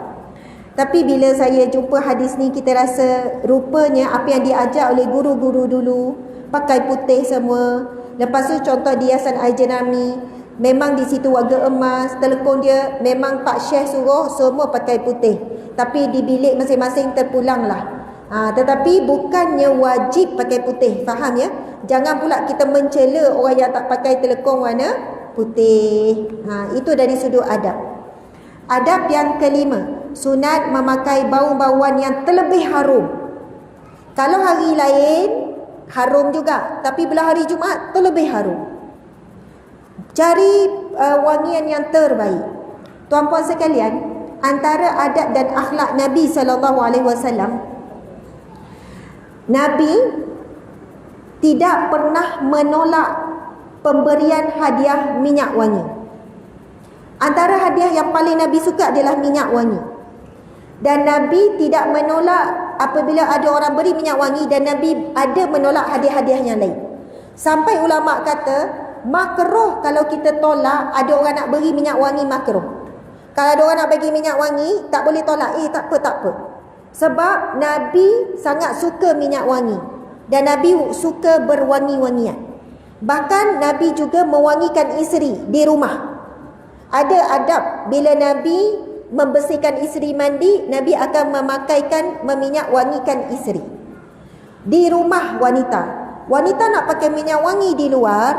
Tapi bila saya jumpa hadis ni, kita rasa rupanya apa yang diajar oleh guru-guru dulu, pakai putih semua. Lepas tu contoh hiasan air jenami, memang di situ warga emas. Telekong dia memang Pak Syekh suruh semua pakai putih, tapi di bilik masing-masing terpulang lah. Tetapi bukannya wajib pakai putih, faham ya? Jangan pula kita mencela orang yang tak pakai telekong warna putih. Itu dari sudut adab. Adab yang kelima, sunat memakai bau-bauan yang terlebih harum. Kalau hari lain harum juga, tapi bila hari Jumaat terlebih harum. Cari wangian yang terbaik. Tuan-puan sekalian, antara adab dan akhlak Nabi SAW, Nabi tidak pernah menolak pemberian hadiah minyak wangi. Antara hadiah yang paling Nabi suka adalah minyak wangi. Dan Nabi tidak menolak apabila ada orang beri minyak wangi, dan Nabi ada menolak hadiah-hadiah yang lain. Sampai ulama kata makruh kalau kita tolak ada orang nak beri minyak wangi, makruh. Kalau ada orang nak bagi minyak wangi, tak boleh tolak. Tak apa. Sebab Nabi sangat suka minyak wangi, dan Nabi suka berwangi-wangian. Bahkan Nabi juga mewangikan isteri di rumah. Ada adab bila Nabi membersihkan isteri mandi, Nabi akan meminyak wangikan isteri. Di rumah wanita nak pakai minyak wangi di luar,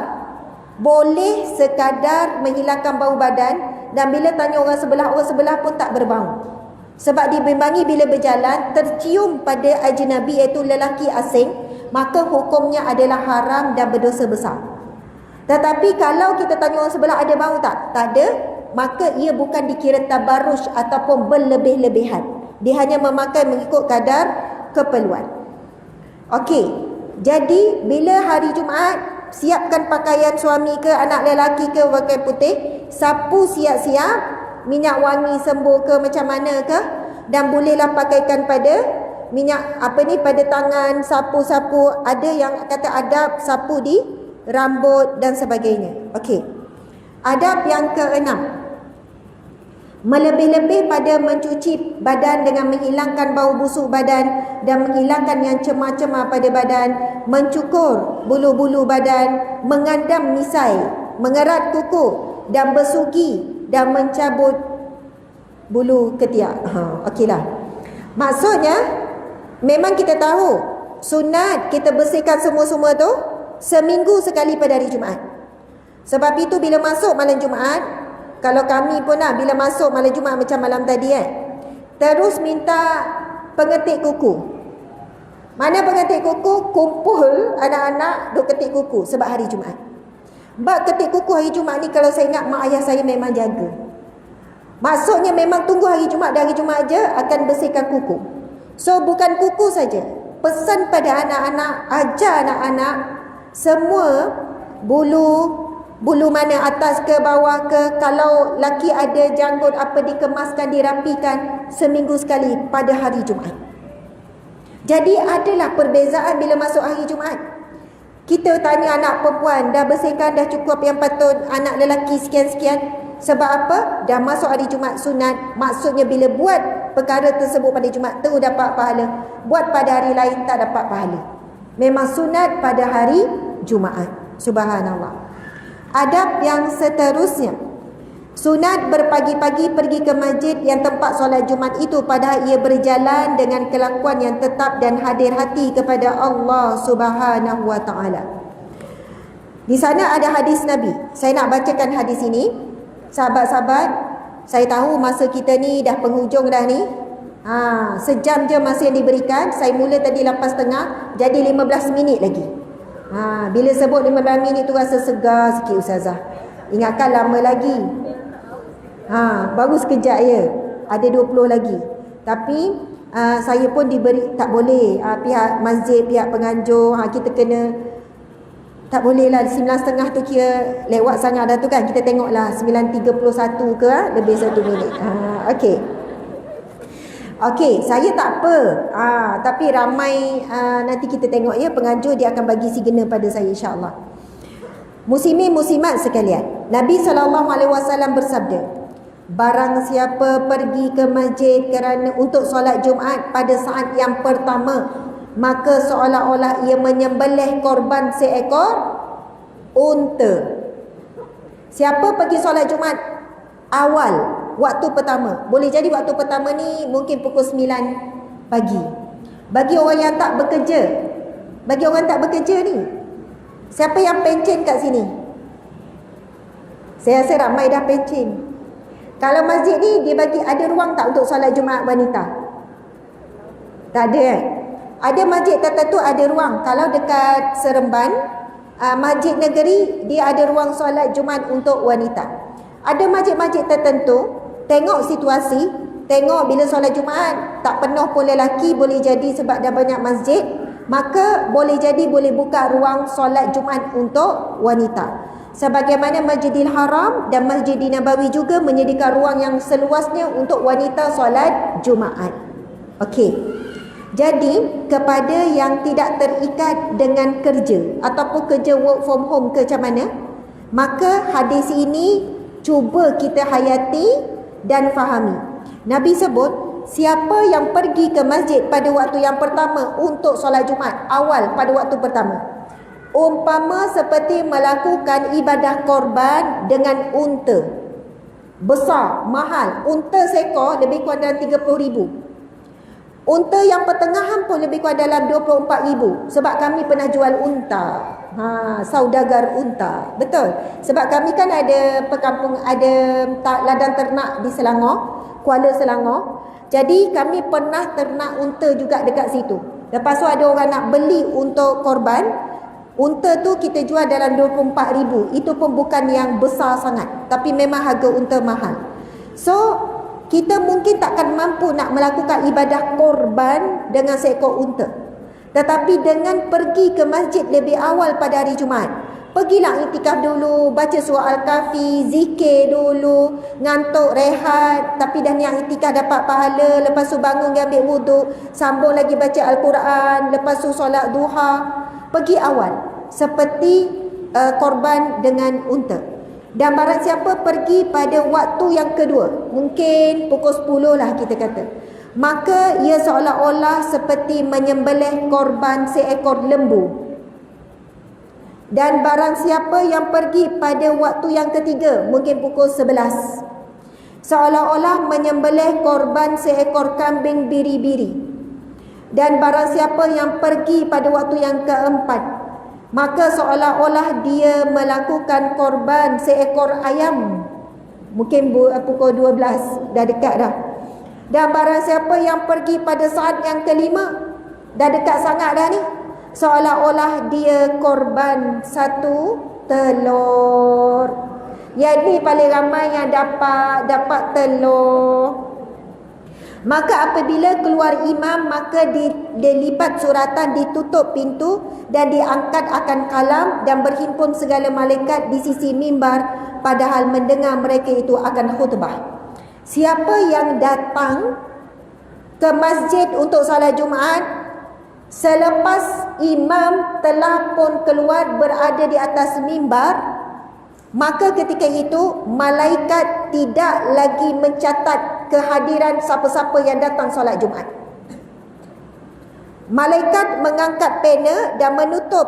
boleh sekadar menghilangkan bau badan, dan bila tanya orang sebelah pun tak berbau. Sebab dibimbangi bila berjalan tercium pada ajnabi, iaitu lelaki asing, maka hukumnya adalah haram dan berdosa besar. Tetapi kalau kita tanya orang sebelah ada bau tak? Tak ada, maka ia bukan dikira tabarruj ataupun berlebih-lebihan. Dia hanya memakai mengikut kadar keperluan. Okey, jadi bila hari Jumaat, siapkan pakaian suami ke anak lelaki ke pakai putih, sapu siap-siap, minyak wangi sembuh ke macam mana ke, dan bolehlah pakaikan pada minyak pada tangan, sapu-sapu. Ada yang kata adab sapu di rambut dan sebagainya. Okey. Adab yang keenam, melebih-lebih pada mencuci badan dengan menghilangkan bau busuk badan dan menghilangkan yang cemar-cemar pada badan, mencukur bulu-bulu badan, mengandam misai, mengerat kuku dan bersugi dan mencabut bulu ketiak. Okeylah. Maksudnya memang kita tahu sunat kita bersihkan semua-semua tu seminggu sekali pada hari Jumaat. Sebab itu bila masuk malam Jumaat, kalau kami pun bila masuk malam Jumaat macam malam tadi terus minta pengetik kuku. Mana pengetik kuku? Kumpul anak-anak duk ketik kuku sebab hari Jumaat. Bab ketik kuku hari Jumaat ni, kalau saya ingat mak ayah saya memang jaga. Maksudnya memang tunggu hari Jumaat, dan hari Jumaat je akan bersihkan kuku. So bukan kuku saja, pesan pada anak-anak, ajar anak-anak semua bulu mana, atas ke bawah ke, kalau laki ada janggut apa, dikemaskan, dirapikan seminggu sekali pada hari Jumaat. Jadi adalah perbezaan bila masuk hari Jumaat. Kita tanya anak perempuan, dah bersihkan, dah cukup yang patut, anak lelaki sekian-sekian. Sebab apa? Dah masuk hari Jumaat sunat. Maksudnya bila buat perkara tersebut pada Jumaat, terus dapat pahala. Buat pada hari lain tak dapat pahala. Memang sunat pada hari Jumaat. Subhanallah. Adab yang seterusnya, sunat berpagi-pagi pergi ke masjid yang tempat solat Jumaat itu, padahal ia berjalan dengan kelakuan yang tetap dan hadir hati kepada Allah Subhanahu wa taala. Di sana ada hadis Nabi. Saya nak bacakan hadis ini. Sahabat-sahabat, saya tahu masa kita ni dah penghujung dah ni. Sejam je masa yang diberikan. Saya mula tadi 8.30, jadi 15 minit lagi. Bila sebut 15 minit tu rasa segar sikit ustazah. Ingatkan lama lagi. Baru sekejap ya. Ada 20 lagi. Tapi saya pun diberi, tak boleh. Pihak masjid, pihak penganjur, kita kena, tak boleh lah. 9.30 tu kira lewat sangat dah tu kan. Kita tengok lah 9.31 ke lebih 1 minit. Okey, saya tak apa. Tapi ramai nanti kita tengok ya, penganjur dia akan bagi signal pada saya insya-Allah. Muslimin muslimat sekalian, Nabi SAW bersabda, barang siapa pergi ke masjid kerana untuk solat Jumaat pada saat yang pertama, maka seolah-olah ia menyembelih korban seekor unta. Siapa pergi solat Jumaat awal, waktu pertama, boleh jadi waktu pertama ni mungkin pukul 9 pagi. Bagi orang yang tak bekerja, ni, siapa yang pencen kat sini? Saya rasa ramai dah pencen. Kalau masjid ni dia bagi, ada ruang tak untuk solat Jumaat wanita? Tak ada kan? Ada masjid tertentu ada ruang. Kalau dekat Seremban, masjid negeri, dia ada ruang solat Jumaat untuk wanita. Ada masjid-masjid tertentu, tengok situasi, tengok bila solat Jumaat tak penuh pun lelaki, boleh jadi sebab dah banyak masjid, maka boleh jadi boleh buka ruang solat Jumaat untuk wanita. Sebagaimana Masjidil Haram dan Masjidil Nabawi juga menyediakan ruang yang seluasnya untuk wanita solat Jumaat. Okey. Jadi kepada yang tidak terikat dengan kerja ataupun kerja work from home ke macam mana, maka hadis ini cuba kita hayati dan fahami. Nabi sebut, siapa yang pergi ke masjid pada waktu yang pertama untuk solat Jumaat awal pada waktu pertama, umpama seperti melakukan ibadah korban dengan unta besar, mahal. Unta seekor lebih kurang dalam 30,000. Unta yang pertengahan pun lebih kurang dalam 24,000. Sebab kami pernah jual unta. Saudagar unta. Betul. Sebab kami kan ada perkampung, ada ladang ternak di Selangor, Kuala Selangor. Jadi kami pernah ternak unta juga dekat situ. Lepas tu ada orang nak beli untuk korban. Unta tu kita jual dalam 24,000. Itu pun bukan yang besar sangat, tapi memang harga unta mahal. So kita mungkin takkan mampu nak melakukan ibadah korban dengan seekor unta. Tetapi dengan pergi ke masjid lebih awal pada hari Jumaat, pergilah iktikaf dulu, baca surah Al-Kahfi, zikir dulu, ngantuk, rehat, tapi dah niat iktikaf dapat pahala. Lepas tu bangun ambil wuduk, sambung lagi baca Al-Quran, lepas tu solat duha. Pergi awal seperti korban dengan unta. Dan barang siapa pergi pada waktu yang kedua, mungkin pukul 10 lah kita kata, maka ia seolah-olah seperti menyembelih korban seekor lembu. Dan barang siapa yang pergi pada waktu yang ketiga, mungkin pukul 11, seolah-olah menyembelih korban seekor kambing biri-biri. Dan barang siapa yang pergi pada waktu yang keempat, maka seolah-olah dia melakukan korban seekor ayam. Mungkin pukul 12, dah dekat dah. Dan barang siapa yang pergi pada saat yang kelima, dah dekat sangat dah ni, seolah-olah dia korban satu telur. Jadi paling ramai yang dapat telur. Maka apabila keluar imam, maka dilipat suratan, ditutup pintu dan diangkat akan kalam dan berhimpun segala malaikat di sisi mimbar, padahal mendengar mereka itu akan khutbah. Siapa yang datang ke masjid untuk salat Jumaat selepas imam telah pun keluar berada di atas mimbar, maka ketika itu malaikat tidak lagi mencatat kehadiran siapa-siapa yang datang solat Jumaat. Malaikat mengangkat pena dan menutup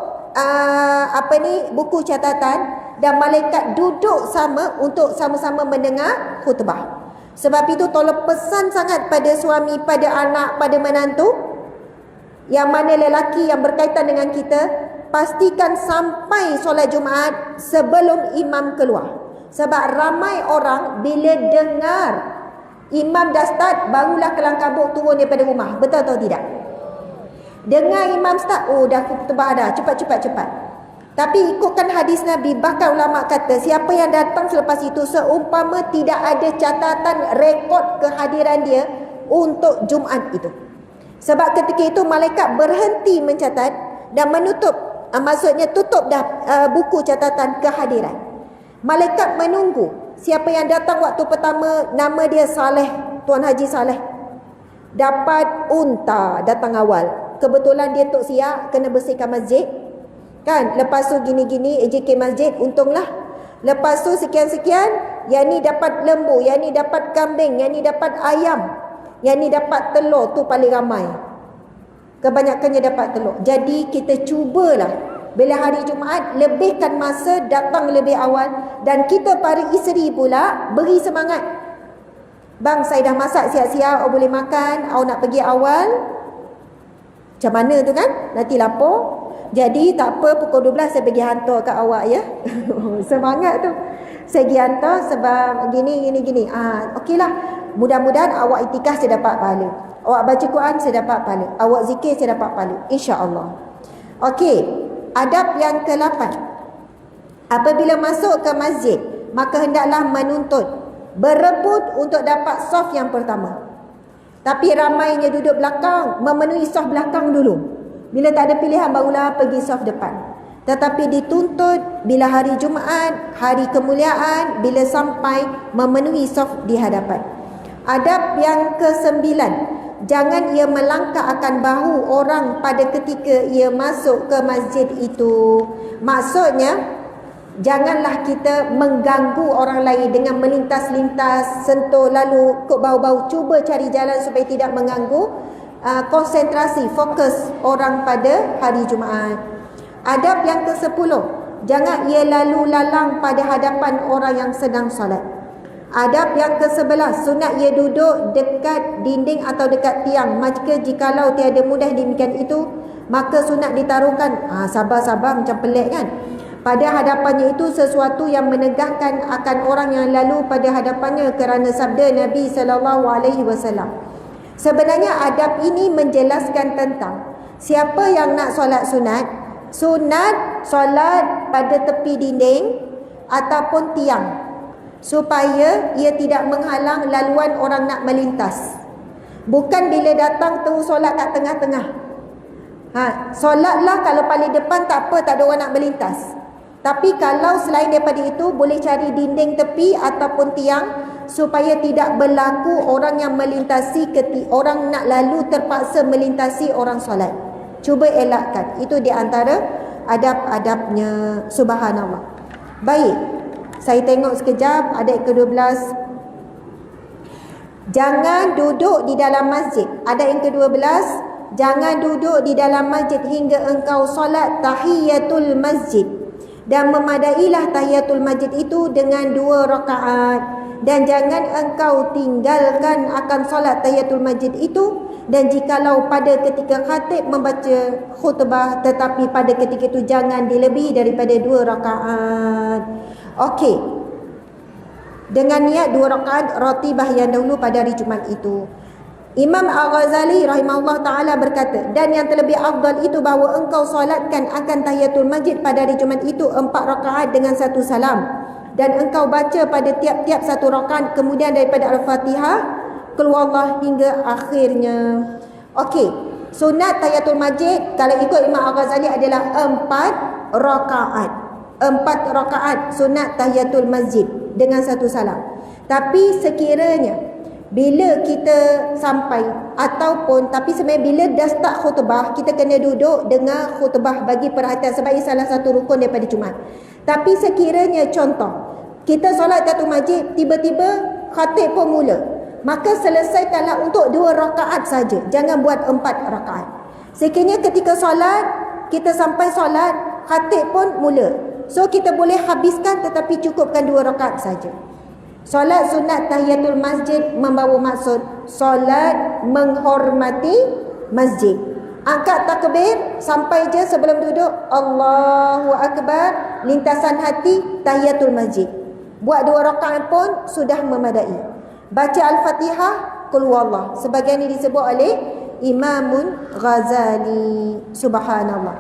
buku catatan, dan malaikat duduk sama untuk sama-sama mendengar khutbah. Sebab itu tolong pesan sangat pada suami, pada anak, pada menantu, yang mana lelaki yang berkaitan dengan kita, pastikan sampai solat Jumaat sebelum imam keluar. Sebab ramai orang bila dengar imam dah start, barulah kelang kabut turun daripada rumah. Betul atau tidak? Dengar imam start, oh dah khutbah dah, cepat. Tapi ikutkan hadis Nabi, bahkan ulama kata siapa yang datang selepas itu seumpama tidak ada catatan rekod kehadiran dia untuk Jumaat itu. Sebab ketika itu malaikat berhenti mencatat dan menutup, maksudnya tutup dah buku catatan kehadiran. Malaikat menunggu siapa yang datang waktu pertama, nama dia Saleh, Tuan Haji Saleh, dapat unta datang awal. Kebetulan dia Tok Siak kena bersihkan masjid, kan? Lepas tu gini-gini AJK masjid, untunglah. Lepas tu sekian-sekian, yang ni dapat lembu, yang ni dapat kambing, yang ni dapat ayam, yang ni dapat telur. Tu paling ramai, kebanyakannya dapat telur. Jadi kita cubalah bila hari Jumaat lebihkan masa, datang lebih awal. Dan kita para isteri pula beri semangat. Bang, saya dah masak siap-siap, awak boleh makan, awak nak pergi awal. Macam mana tu kan? Nanti lapor. Jadi tak apa, pukul 12 saya pergi hantar kat awak ya. Semangat tu. Saya pergi hantar sebab gini. Okeylah. Mudah-mudahan awak itikaf saya dapat pahala. Awak baca Quran saya dapat pahala. Awak zikir saya dapat pahala. InsyaAllah. Okey. Adab yang ke-8. Apabila masuk ke masjid, maka hendaklah menuntut, berebut untuk dapat saf yang pertama. Tapi ramainya duduk belakang, memenuhi saf belakang dulu. Bila tak ada pilihan barulah pergi saf depan. Tetapi dituntut bila hari Jumaat, hari kemuliaan, bila sampai memenuhi saf di hadapan. Adab yang ke-9, jangan ia melangkah akan bahu orang pada ketika ia masuk ke masjid itu. Maksudnya, janganlah kita mengganggu orang lain dengan melintas-lintas, sentuh lalu kok bau-bau. Cuba cari jalan supaya tidak mengganggu konsentrasi, fokus orang pada hari Jumaat. Adab yang ke-10, jangan ia lalu lalang pada hadapan orang yang sedang solat. Adab yang ke-11, sunat ia duduk dekat dinding atau dekat tiang. Maka jikalau tiada mudah demikian itu, maka sunat ditaruhkan, sabar-sabar macam pelik kan, pada hadapannya itu sesuatu yang menegahkan akan orang yang lalu pada hadapannya, kerana sabda Nabi SAW. Sebenarnya adab ini menjelaskan tentang siapa yang nak solat sunat, solat pada tepi dinding ataupun tiang, supaya ia tidak menghalang laluan orang nak melintas. Bukan bila datang terus solat kat tengah-tengah. Solatlah kalau paling depan tak apa, tak ada orang nak melintas. Tapi kalau selain daripada itu, boleh cari dinding tepi ataupun tiang supaya tidak berlaku orang yang melintasi, orang nak lalu terpaksa melintasi orang solat. Cuba elakkan. Itu di antara adab-adabnya. Subhanallah. Baik, saya tengok sekejap ayat ke-12. Jangan duduk di dalam masjid. Ayat yang ke-12, jangan duduk di dalam masjid hingga engkau solat tahiyatul masjid. Dan memadailah tahiyatul masjid itu dengan 2 rakaat. Dan jangan engkau tinggalkan akan solat tahiyatul masjid itu. Dan jikalau pada ketika khatib membaca khutbah, tetapi pada ketika itu jangan dilebihi daripada 2 rakaat. Okey. Dengan niat 2 rakaat ratibah yang dahulu pada hari Jumaat itu. Imam Al-Ghazali rahimahullah ta'ala berkata, dan yang terlebih afdal itu bahawa engkau solatkan akan tahiyatul masjid pada hari Jumaat itu 4 rakaat dengan 1 salam. Dan engkau baca pada tiap-tiap 1 rakaat kemudian daripada Al-Fatihah, keluarlah hingga akhirnya. Okey, sunat tahiyatul masjid kalau ikut Imam Al-Ghazali adalah 4 rakaat. 4 rakaat sunat tahiyatul masjid dengan 1 salam. Tapi sekiranya bila kita sampai ataupun tapi sebenarnya bila dah start khutbah, kita kena duduk dengar khutbah bagi perhatian sebab ini salah satu rukun daripada Jumaat. Tapi sekiranya contoh, kita solat tahiyatul masjid, tiba-tiba khatib pun mula, maka selesaikanlah untuk 2 rakaat saja, jangan buat 4 rakaat. Sekiranya ketika solat, kita sampai solat, khatib pun mula, so kita boleh habiskan tetapi cukupkan 2 rakaat saja. Solat sunat tahiyatul masjid membawa maksud solat menghormati masjid. Angkat takbir sampai je sebelum duduk, Allahu Akbar, lintasan hati tahiyatul masjid. Buat 2 rakaat pun sudah memadai. Baca Al-Fatihah, Qul Huwallah. Sebagian ini disebut oleh Imamun Ghazali. Subhanallah.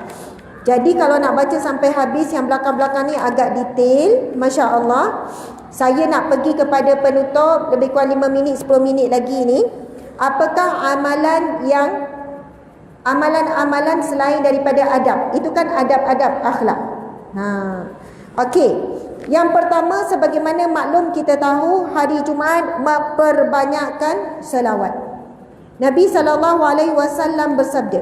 Jadi kalau nak baca sampai habis, yang belakang-belakang ni agak detail, Masya Allah. Saya nak pergi kepada penutup, lebih kurang 5 minit, 10 minit lagi ni. Apakah amalan selain daripada adab? Itu kan adab-adab akhlak. Okey. Yang pertama, sebagaimana maklum kita tahu, hari Jumaat memperbanyakkan selawat. Nabi SAW bersabda,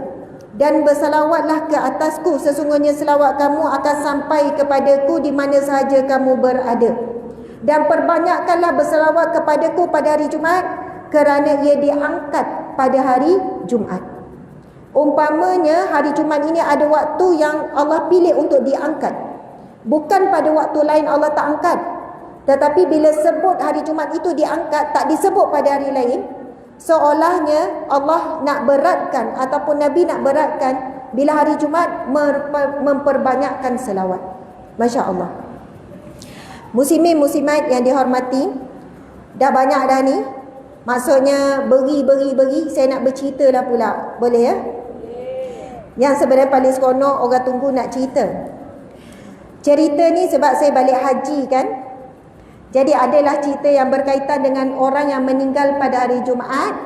dan bersalawatlah ke atasku, sesungguhnya selawat kamu akan sampai kepadaku di mana sahaja kamu berada. Dan perbanyakkanlah bersalawat kepadaku pada hari Jumaat, kerana ia diangkat pada hari Jumaat. Umpamanya hari Jumaat ini ada waktu yang Allah pilih untuk diangkat, bukan pada waktu lain Allah tak angkat. Tetapi bila sebut hari Jumaat itu diangkat, tak disebut pada hari lain, seolahnya Allah nak beratkan ataupun Nabi nak beratkan bila hari Jumaat memperbanyakkan selawat. Masya Allah. Muslimin muslimat yang dihormati, dah banyak dah ni. Maksudnya beri. Saya nak bercerita lah pula. Boleh ya? Yang sebenarnya paling seronok orang tunggu nak cerita. Cerita ni sebab saya balik haji kan. Jadi adalah cerita yang berkaitan dengan orang yang meninggal pada hari Jumaat.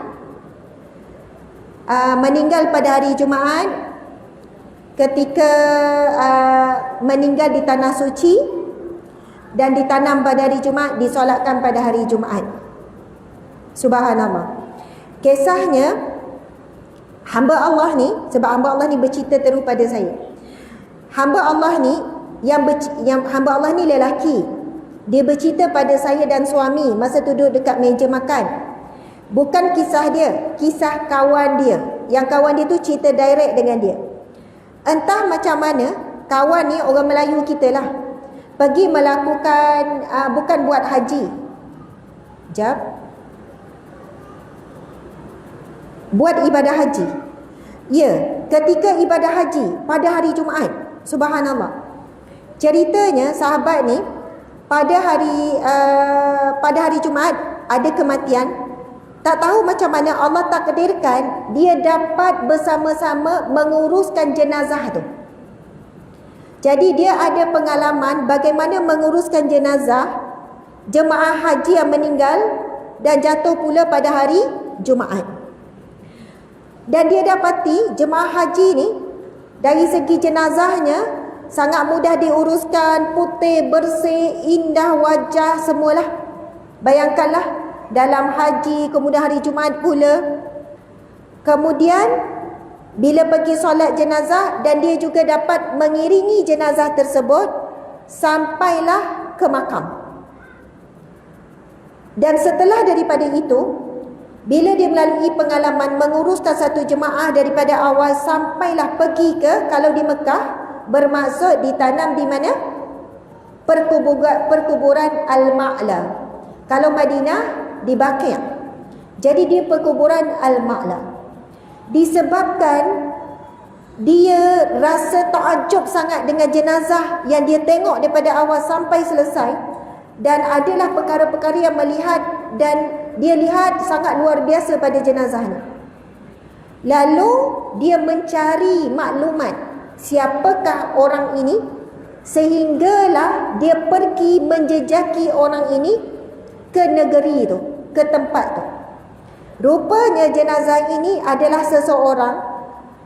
Meninggal pada hari Jumaat ketika meninggal di tanah suci, dan ditanam pada hari Jumaat, disolatkan pada hari Jumaat. Subhanallah. Kisahnya, hamba Allah ni, sebab hamba Allah ni bercerita terus pada saya. Hamba Allah ni, yang hamba Allah ni lelaki. Dia bercerita pada saya dan suami masa duduk dekat meja makan. Bukan kisah dia, kisah kawan dia. Yang kawan dia tu cerita direct dengan dia. Entah macam mana, kawan ni orang Melayu kita lah, pergi melakukan, bukan buat haji. Buat ibadah haji. Ya, ketika ibadah haji pada hari Jumaat. Subhanallah. Ceritanya sahabat ni pada hari Jumaat ada kematian. Tak tahu macam mana Allah takdirkan dia dapat bersama-sama menguruskan jenazah tu. Jadi dia ada pengalaman bagaimana menguruskan jenazah jemaah haji yang meninggal dan jatuh pula pada hari Jumaat. Dan dia dapati jemaah haji ni dari segi jenazahnya sangat mudah diuruskan, putih, bersih, indah wajah semualah. Bayangkanlah dalam haji kemudian hari Jumaat pula. Kemudian bila pergi solat jenazah, dan dia juga dapat mengiringi jenazah tersebut sampailah ke makam. Dan setelah daripada itu, bila dia melalui pengalaman menguruskan satu jemaah daripada awal sampailah pergi ke, kalau di Mekah bermaksud ditanam di mana? Perkuburan Al-Ma'la. Kalau Madinah di Baqi'. Jadi dia perkuburan Al-Ma'la. Disebabkan dia rasa takjub sangat dengan jenazah yang dia tengok daripada awal sampai selesai, dan adalah perkara-perkara yang melihat dan dia lihat sangat luar biasa pada jenazahnya. Lalu dia mencari maklumat siapakah orang ini, sehinggalah dia pergi menjejaki orang ini ke negeri itu, ke tempat tu. Rupanya jenazah ini adalah seseorang,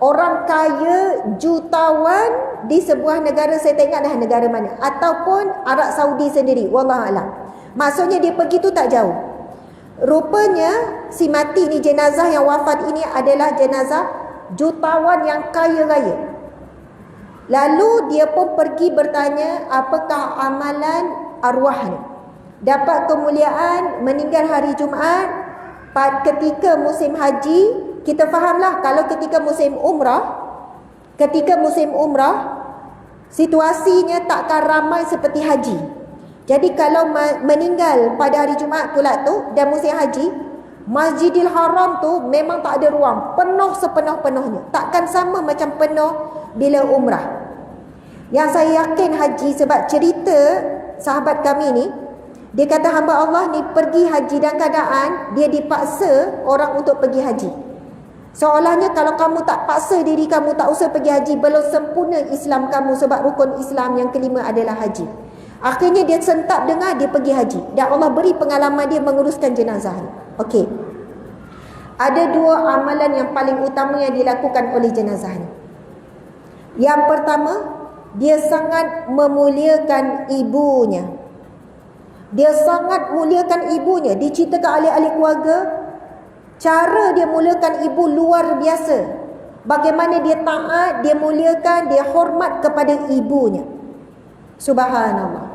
orang kaya, jutawan di sebuah negara, saya tak ingat dah negara mana, ataupun Arab Saudi sendiri, wallahualam. Maksudnya dia pergi tu tak jauh. Rupanya si mati ni, jenazah yang wafat ini adalah jenazah jutawan yang kaya raya. Lalu dia pun pergi bertanya, apakah amalan arwah ni? Dapat kemuliaan meninggal hari Jumaat ketika musim haji. Kita fahamlah kalau ketika musim umrah, situasinya takkan ramai seperti haji. Jadi kalau meninggal pada hari Jumaat pula tu dan musim haji, Masjidil Haram tu memang tak ada ruang, penuh sepenuh-penuhnya. Takkan sama macam penuh bila umrah. Yang saya yakin haji, sebab cerita sahabat kami ni, dia kata hamba Allah ni pergi haji dan keadaan dia dipaksa orang untuk pergi haji. Seolahnya kalau kamu tak paksa diri kamu, tak usah pergi haji, belum sempurna Islam kamu, sebab rukun Islam yang kelima adalah haji. Akhirnya dia sentap dengar, dia pergi haji, dan Allah beri pengalaman dia menguruskan jenazah ni. Okey. Ada dua amalan yang paling utama yang dilakukan oleh jenazah ni. Yang pertama, dia sangat memuliakan ibunya. Dia sangat muliakan ibunya. Diceritakan ahli-ahli keluarga, cara dia muliakan ibu luar biasa. Bagaimana dia taat, dia muliakan, dia hormat kepada ibunya. Subhanallah.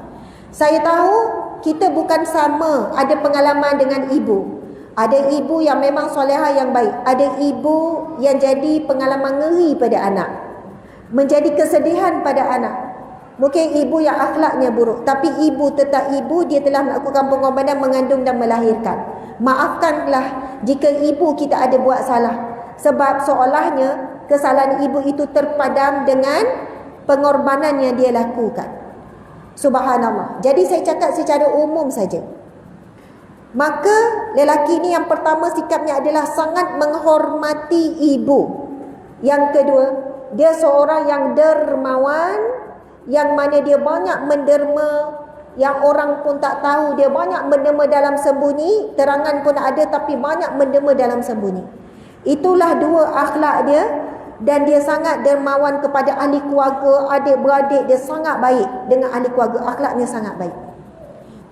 Saya tahu kita bukan sama ada pengalaman dengan ibu. Ada ibu yang memang solehah yang baik. Ada ibu yang jadi pengalaman ngeri pada anak, menjadi kesedihan pada anak. Mungkin ibu yang akhlaknya buruk, tapi ibu tetap ibu, dia telah melakukan pengorbanan mengandung dan melahirkan. Maafkanlah jika ibu kita ada buat salah, sebab seolahnya kesalahan ibu itu terpadam dengan pengorbanan yang dia lakukan. Subhanallah. Jadi saya cakap secara umum saja. Maka lelaki ni yang pertama sikapnya adalah sangat menghormati ibu. Yang kedua, dia seorang yang dermawan, yang mana dia banyak menderma, yang orang pun tak tahu. Dia banyak menderma dalam sembunyi, terangan pun ada, tapi banyak menderma dalam sembunyi. Itulah dua akhlak dia. Dan dia sangat dermawan kepada ahli keluarga, adik-beradik dia sangat baik dengan ahli keluarga, akhlaknya sangat baik.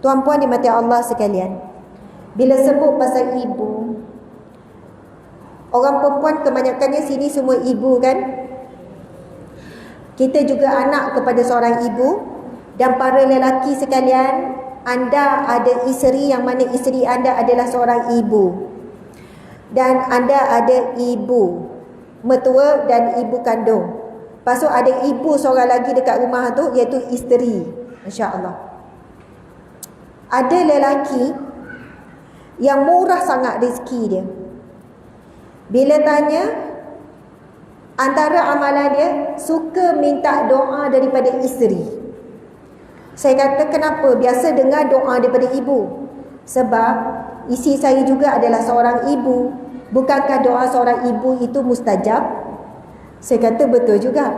Tuan-puan dimati Allah sekalian, bila sebut pasal ibu, orang perempuan kebanyakannya sini semua ibu kan? Kita juga anak kepada seorang ibu. Dan para lelaki sekalian, anda ada isteri yang mana isteri anda adalah seorang ibu. Dan anda ada ibu mertua dan ibu kandung. Lepas tu ada ibu seorang lagi dekat rumah tu, iaitu isteri. Masya Allah. Ada lelaki yang murah sangat rezeki dia. Bila tanya, antara amalan dia suka minta doa daripada isteri. Saya kata kenapa? Biasa dengar doa daripada ibu. Sebab isi saya juga adalah seorang ibu. Bukankah doa seorang ibu itu mustajab? Saya kata betul juga.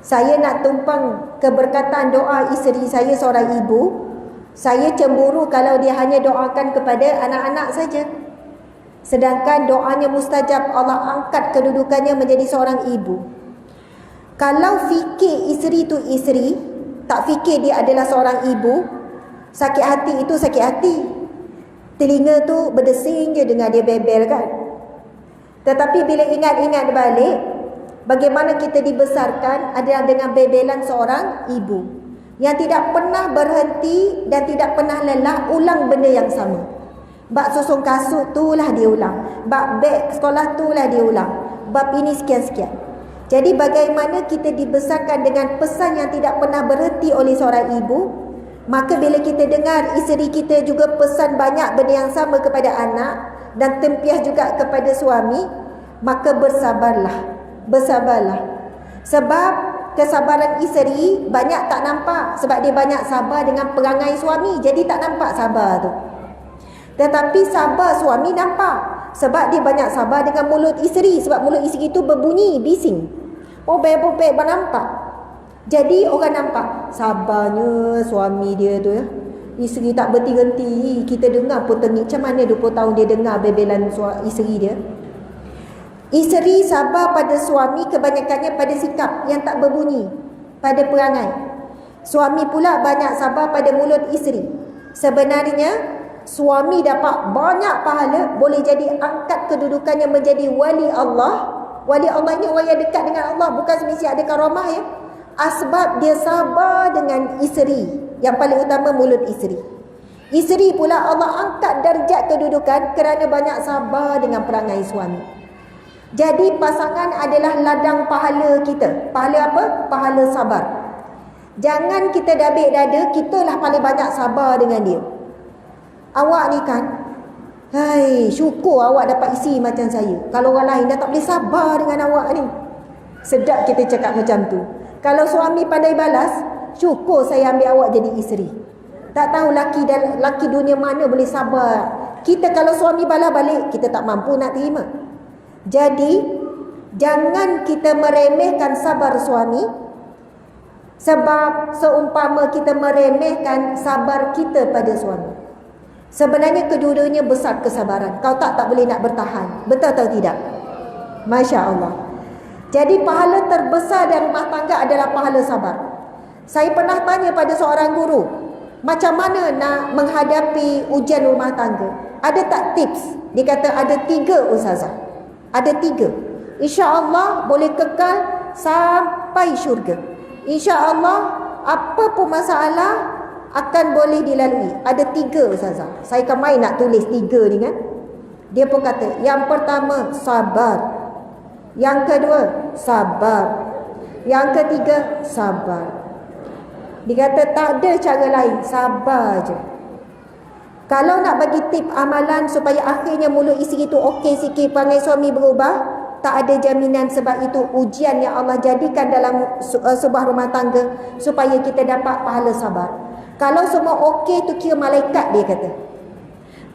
Saya nak tumpang keberkatan doa isteri saya seorang ibu. Saya cemburu kalau dia hanya doakan kepada anak-anak saja. Sedangkan doanya mustajab, Allah angkat kedudukannya menjadi seorang ibu. Kalau fikir isteri tu isteri, tak fikir dia adalah seorang ibu, sakit hati itu sakit hati. Telinga tu berdesing je dengar dia bebel kan. Tetapi bila ingat-ingat balik, bagaimana kita dibesarkan adalah dengan bebelan seorang ibu yang tidak pernah berhenti dan tidak pernah lelah ulang benda yang sama. Bab susun kasut tu lah dia ulang, bab beg sekolah tu lah dia ulang, bab ini sekian-sekian. Jadi bagaimana kita dibesarkan dengan pesan yang tidak pernah berhenti oleh seorang ibu, maka bila kita dengar isteri kita juga pesan banyak benda yang sama kepada anak dan tempiah juga kepada suami, maka bersabarlah. Bersabarlah. Sebab kesabaran isteri banyak tak nampak, sebab dia banyak sabar dengan perangai suami, jadi tak nampak sabar tu. Tetapi sabar suami nampak, sebab dia banyak sabar dengan mulut isteri, sebab mulut isteri itu berbunyi, bising. Bobek-bobek bernampak. Jadi orang nampak sabarnya suami dia tu ya. Isteri tak berhenti-henti, kita dengar pun tengik. Macam mana 20 tahun dia dengar bebelan isteri dia. Isteri sabar pada suami kebanyakannya pada sikap yang tak berbunyi, pada perangai. Suami pula banyak sabar pada mulut isteri. Sebenarnya Suami dapat banyak pahala, boleh jadi angkat kedudukannya menjadi wali Allah. Wali Allah ini orang yang dekat dengan Allah, bukan semestinya ada karamah ya. Sebab dia sabar dengan isteri. Yang paling utama mulut isteri. Isteri pula Allah angkat darjat kedudukan kerana banyak sabar dengan perangai suami. Jadi pasangan adalah ladang pahala kita. Pahala apa? Pahala sabar. Jangan kita dabik dada, kita lah paling banyak sabar dengan dia. Awak ni kan, hai, syukur awak dapat isi macam saya. Kalau orang lain dah tak boleh sabar dengan awak ni. Sedap kita cakap macam tu. Kalau suami pandai balas, syukur saya ambil awak jadi isteri. Tak tahu laki dunia mana boleh sabar. Kita kalau suami balas balik, kita tak mampu nak terima. Jadi jangan kita meremehkan sabar suami, sebab seumpama kita meremehkan sabar kita pada suami. Sebenarnya kedua-duanya besar kesabaran. Kau tak boleh nak bertahan. Betul atau tidak? Masya Allah. Jadi pahala terbesar dari rumah tangga adalah pahala sabar. Saya pernah tanya pada seorang guru, macam mana nak menghadapi ujian rumah tangga? Ada tak tips? Dia kata ada 3 ustazah. Ada 3. InsyaAllah boleh kekal sampai syurga. InsyaAllah apa pun masalah akan boleh dilalui. Ada 3 ustazah. Saya kan main nak tulis 3 ni kan. Dia pun kata, yang pertama sabar, yang kedua sabar, yang ketiga sabar. Dia kata tak ada cara lain, sabar je. Kalau nak bagi tip amalan supaya akhirnya mulut isteri itu okey sikit, perangai suami berubah, tak ada jaminan. Sebab itu ujian yang Allah jadikan dalam sebuah rumah tangga supaya kita dapat pahala sabar. Kalau semua okey tu kira malaikat, dia kata.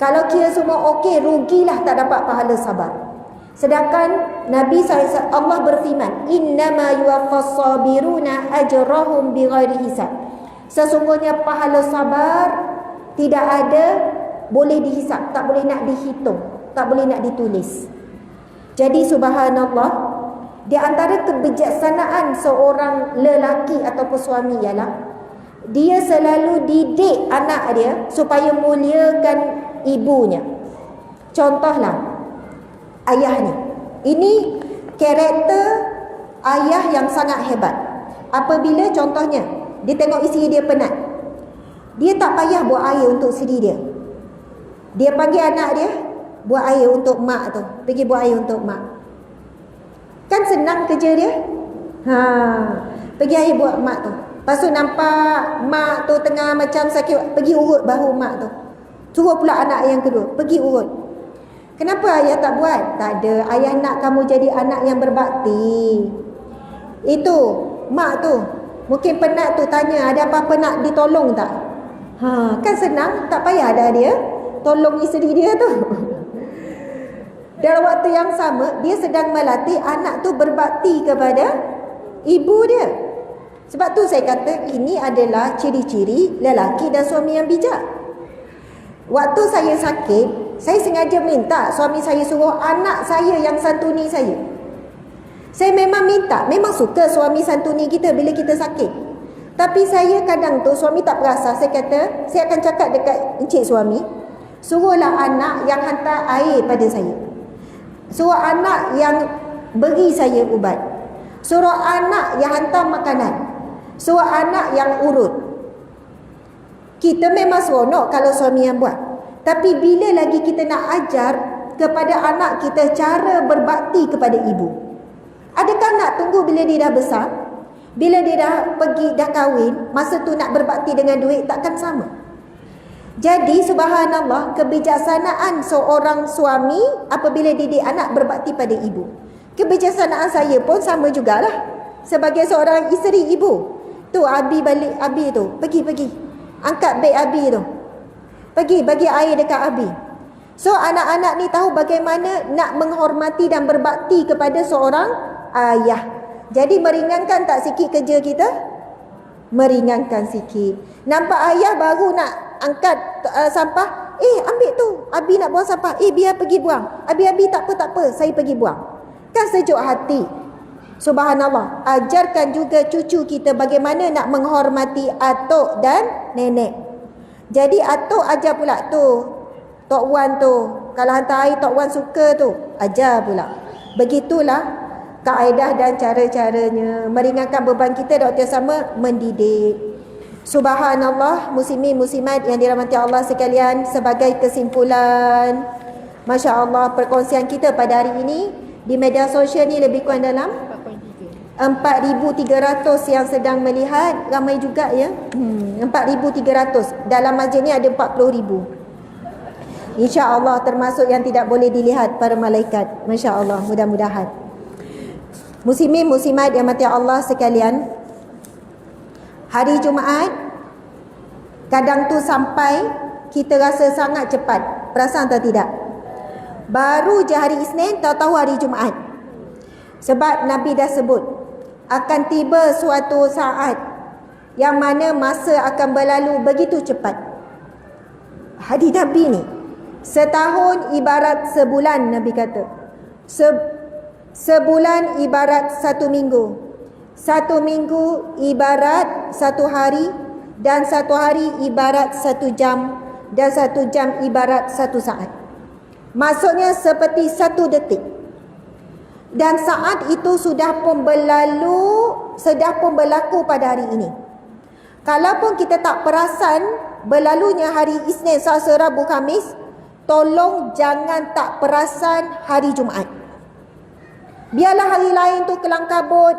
Kalau kira semua okey, rugilah tak dapat pahala sabar. Sedangkan Nabi SAW, Allah berfirman, innama yuwaffas sabiruna ajrahum bighairi hisab. Sesungguhnya pahala sabar tidak ada boleh dihisap, tak boleh nak dihitung, tak boleh nak ditulis. Jadi subhanallah, di antara kebijaksanaan seorang lelaki ataupun suami ialah dia selalu didik anak dia supaya muliakan ibunya. Contohlah ayah ni. Ini karakter ayah yang sangat hebat. Apabila contohnya dia tengok isteri dia penat, dia tak payah buat air untuk isteri dia. Dia panggil anak dia, buat air untuk mak tu. Pergi buat air untuk mak. Kan senang kerja dia. Pergi air buat mak tu. Lepas tu nampak mak tu tengah macam sakit, pergi urut bahu mak tu. Suruh pula anak yang kedua, pergi urut. Kenapa ayah tak buat? Tak ada, ayah nak kamu jadi anak yang berbakti. Itu mak tu mungkin penat tu, tanya ada apa-apa nak ditolong tak? Kan senang, tak payah dah dia tolong isteri dia tu. Dalam waktu yang sama, dia sedang melatih anak tu berbakti kepada ibu dia. Sebab tu saya kata ini adalah ciri-ciri lelaki dan suami yang bijak. Waktu saya sakit, saya sengaja minta suami saya suruh anak saya yang santuni saya. Saya memang minta, memang suka suami santuni kita bila kita sakit. Tapi saya kadang tu suami tak perasan. Saya kata, saya akan cakap dekat encik suami, suruhlah anak yang hantar air pada saya. Suruh anak yang beri saya ubat. Suruh anak yang hantar makanan. Suruh anak yang urut. Kita memang seronok kalau suami yang buat. Tapi bila lagi kita nak ajar kepada anak kita cara berbakti kepada ibu? Adakah nak tunggu bila dia dah besar? Bila dia dah pergi, dah kahwin, masa tu nak berbakti dengan duit? Takkan sama. Jadi subhanallah, kebijaksanaan seorang suami apabila didik anak berbakti pada ibu. Kebijaksanaan saya pun sama jugalah. Sebagai seorang isteri ibu, tu Abi balik, Abi tu pergi angkat beg Abi tu, pergi bagi air dekat Abi. So anak-anak ni tahu bagaimana nak menghormati dan berbakti kepada seorang ayah. Jadi meringankan tak sikit kerja kita? Meringankan sikit. Nampak ayah baru nak angkat sampah, ambil tu, Abi nak buang sampah, biar pergi buang. Abi tak apa, saya pergi buang. Kan sejuk hati. Subhanallah, ajarkan juga cucu kita bagaimana nak menghormati atuk dan nenek. Jadi atuk ajar pula tu, Tok Wan tu, kalau hantar air Tok Wan suka tu, ajar pula. Begitulah kaedah dan cara-caranya meringankan beban kita dan waktu yang sama mendidik. Subhanallah, muslimin muslimat yang dirahmati Allah sekalian, sebagai kesimpulan, Masya Allah, perkongsian kita pada hari ini di media sosial ni lebih kurang dalam 4,300 yang sedang melihat. Ramai juga ya, 4,300. Dalam masjid ni ada 40,000. InsyaAllah termasuk yang tidak boleh dilihat para malaikat. Masya Allah, mudah-mudahan. Muslimin muslimat yang mati Allah sekalian, hari Jumaat kadang tu sampai kita rasa sangat cepat. Perasan atau tidak? Baru je hari Isnin, tahu-tahu hari Jumaat. Sebab Nabi dah sebut akan tiba suatu saat yang mana masa akan berlalu begitu cepat. Hadis Nabi ni, setahun ibarat sebulan, Nabi kata. Sebulan ibarat satu minggu. Satu minggu ibarat satu hari. Dan satu hari ibarat satu jam. Dan satu jam ibarat satu saat. Maksudnya seperti satu detik. Dan saat itu sudah pun berlaku pada hari ini. Kalaupun kita tak perasan berlalunya hari Isnin, Selasa, Rabu, Khamis, tolong jangan tak perasan hari Jumaat. Biarlah hari lain tu kelang kabut.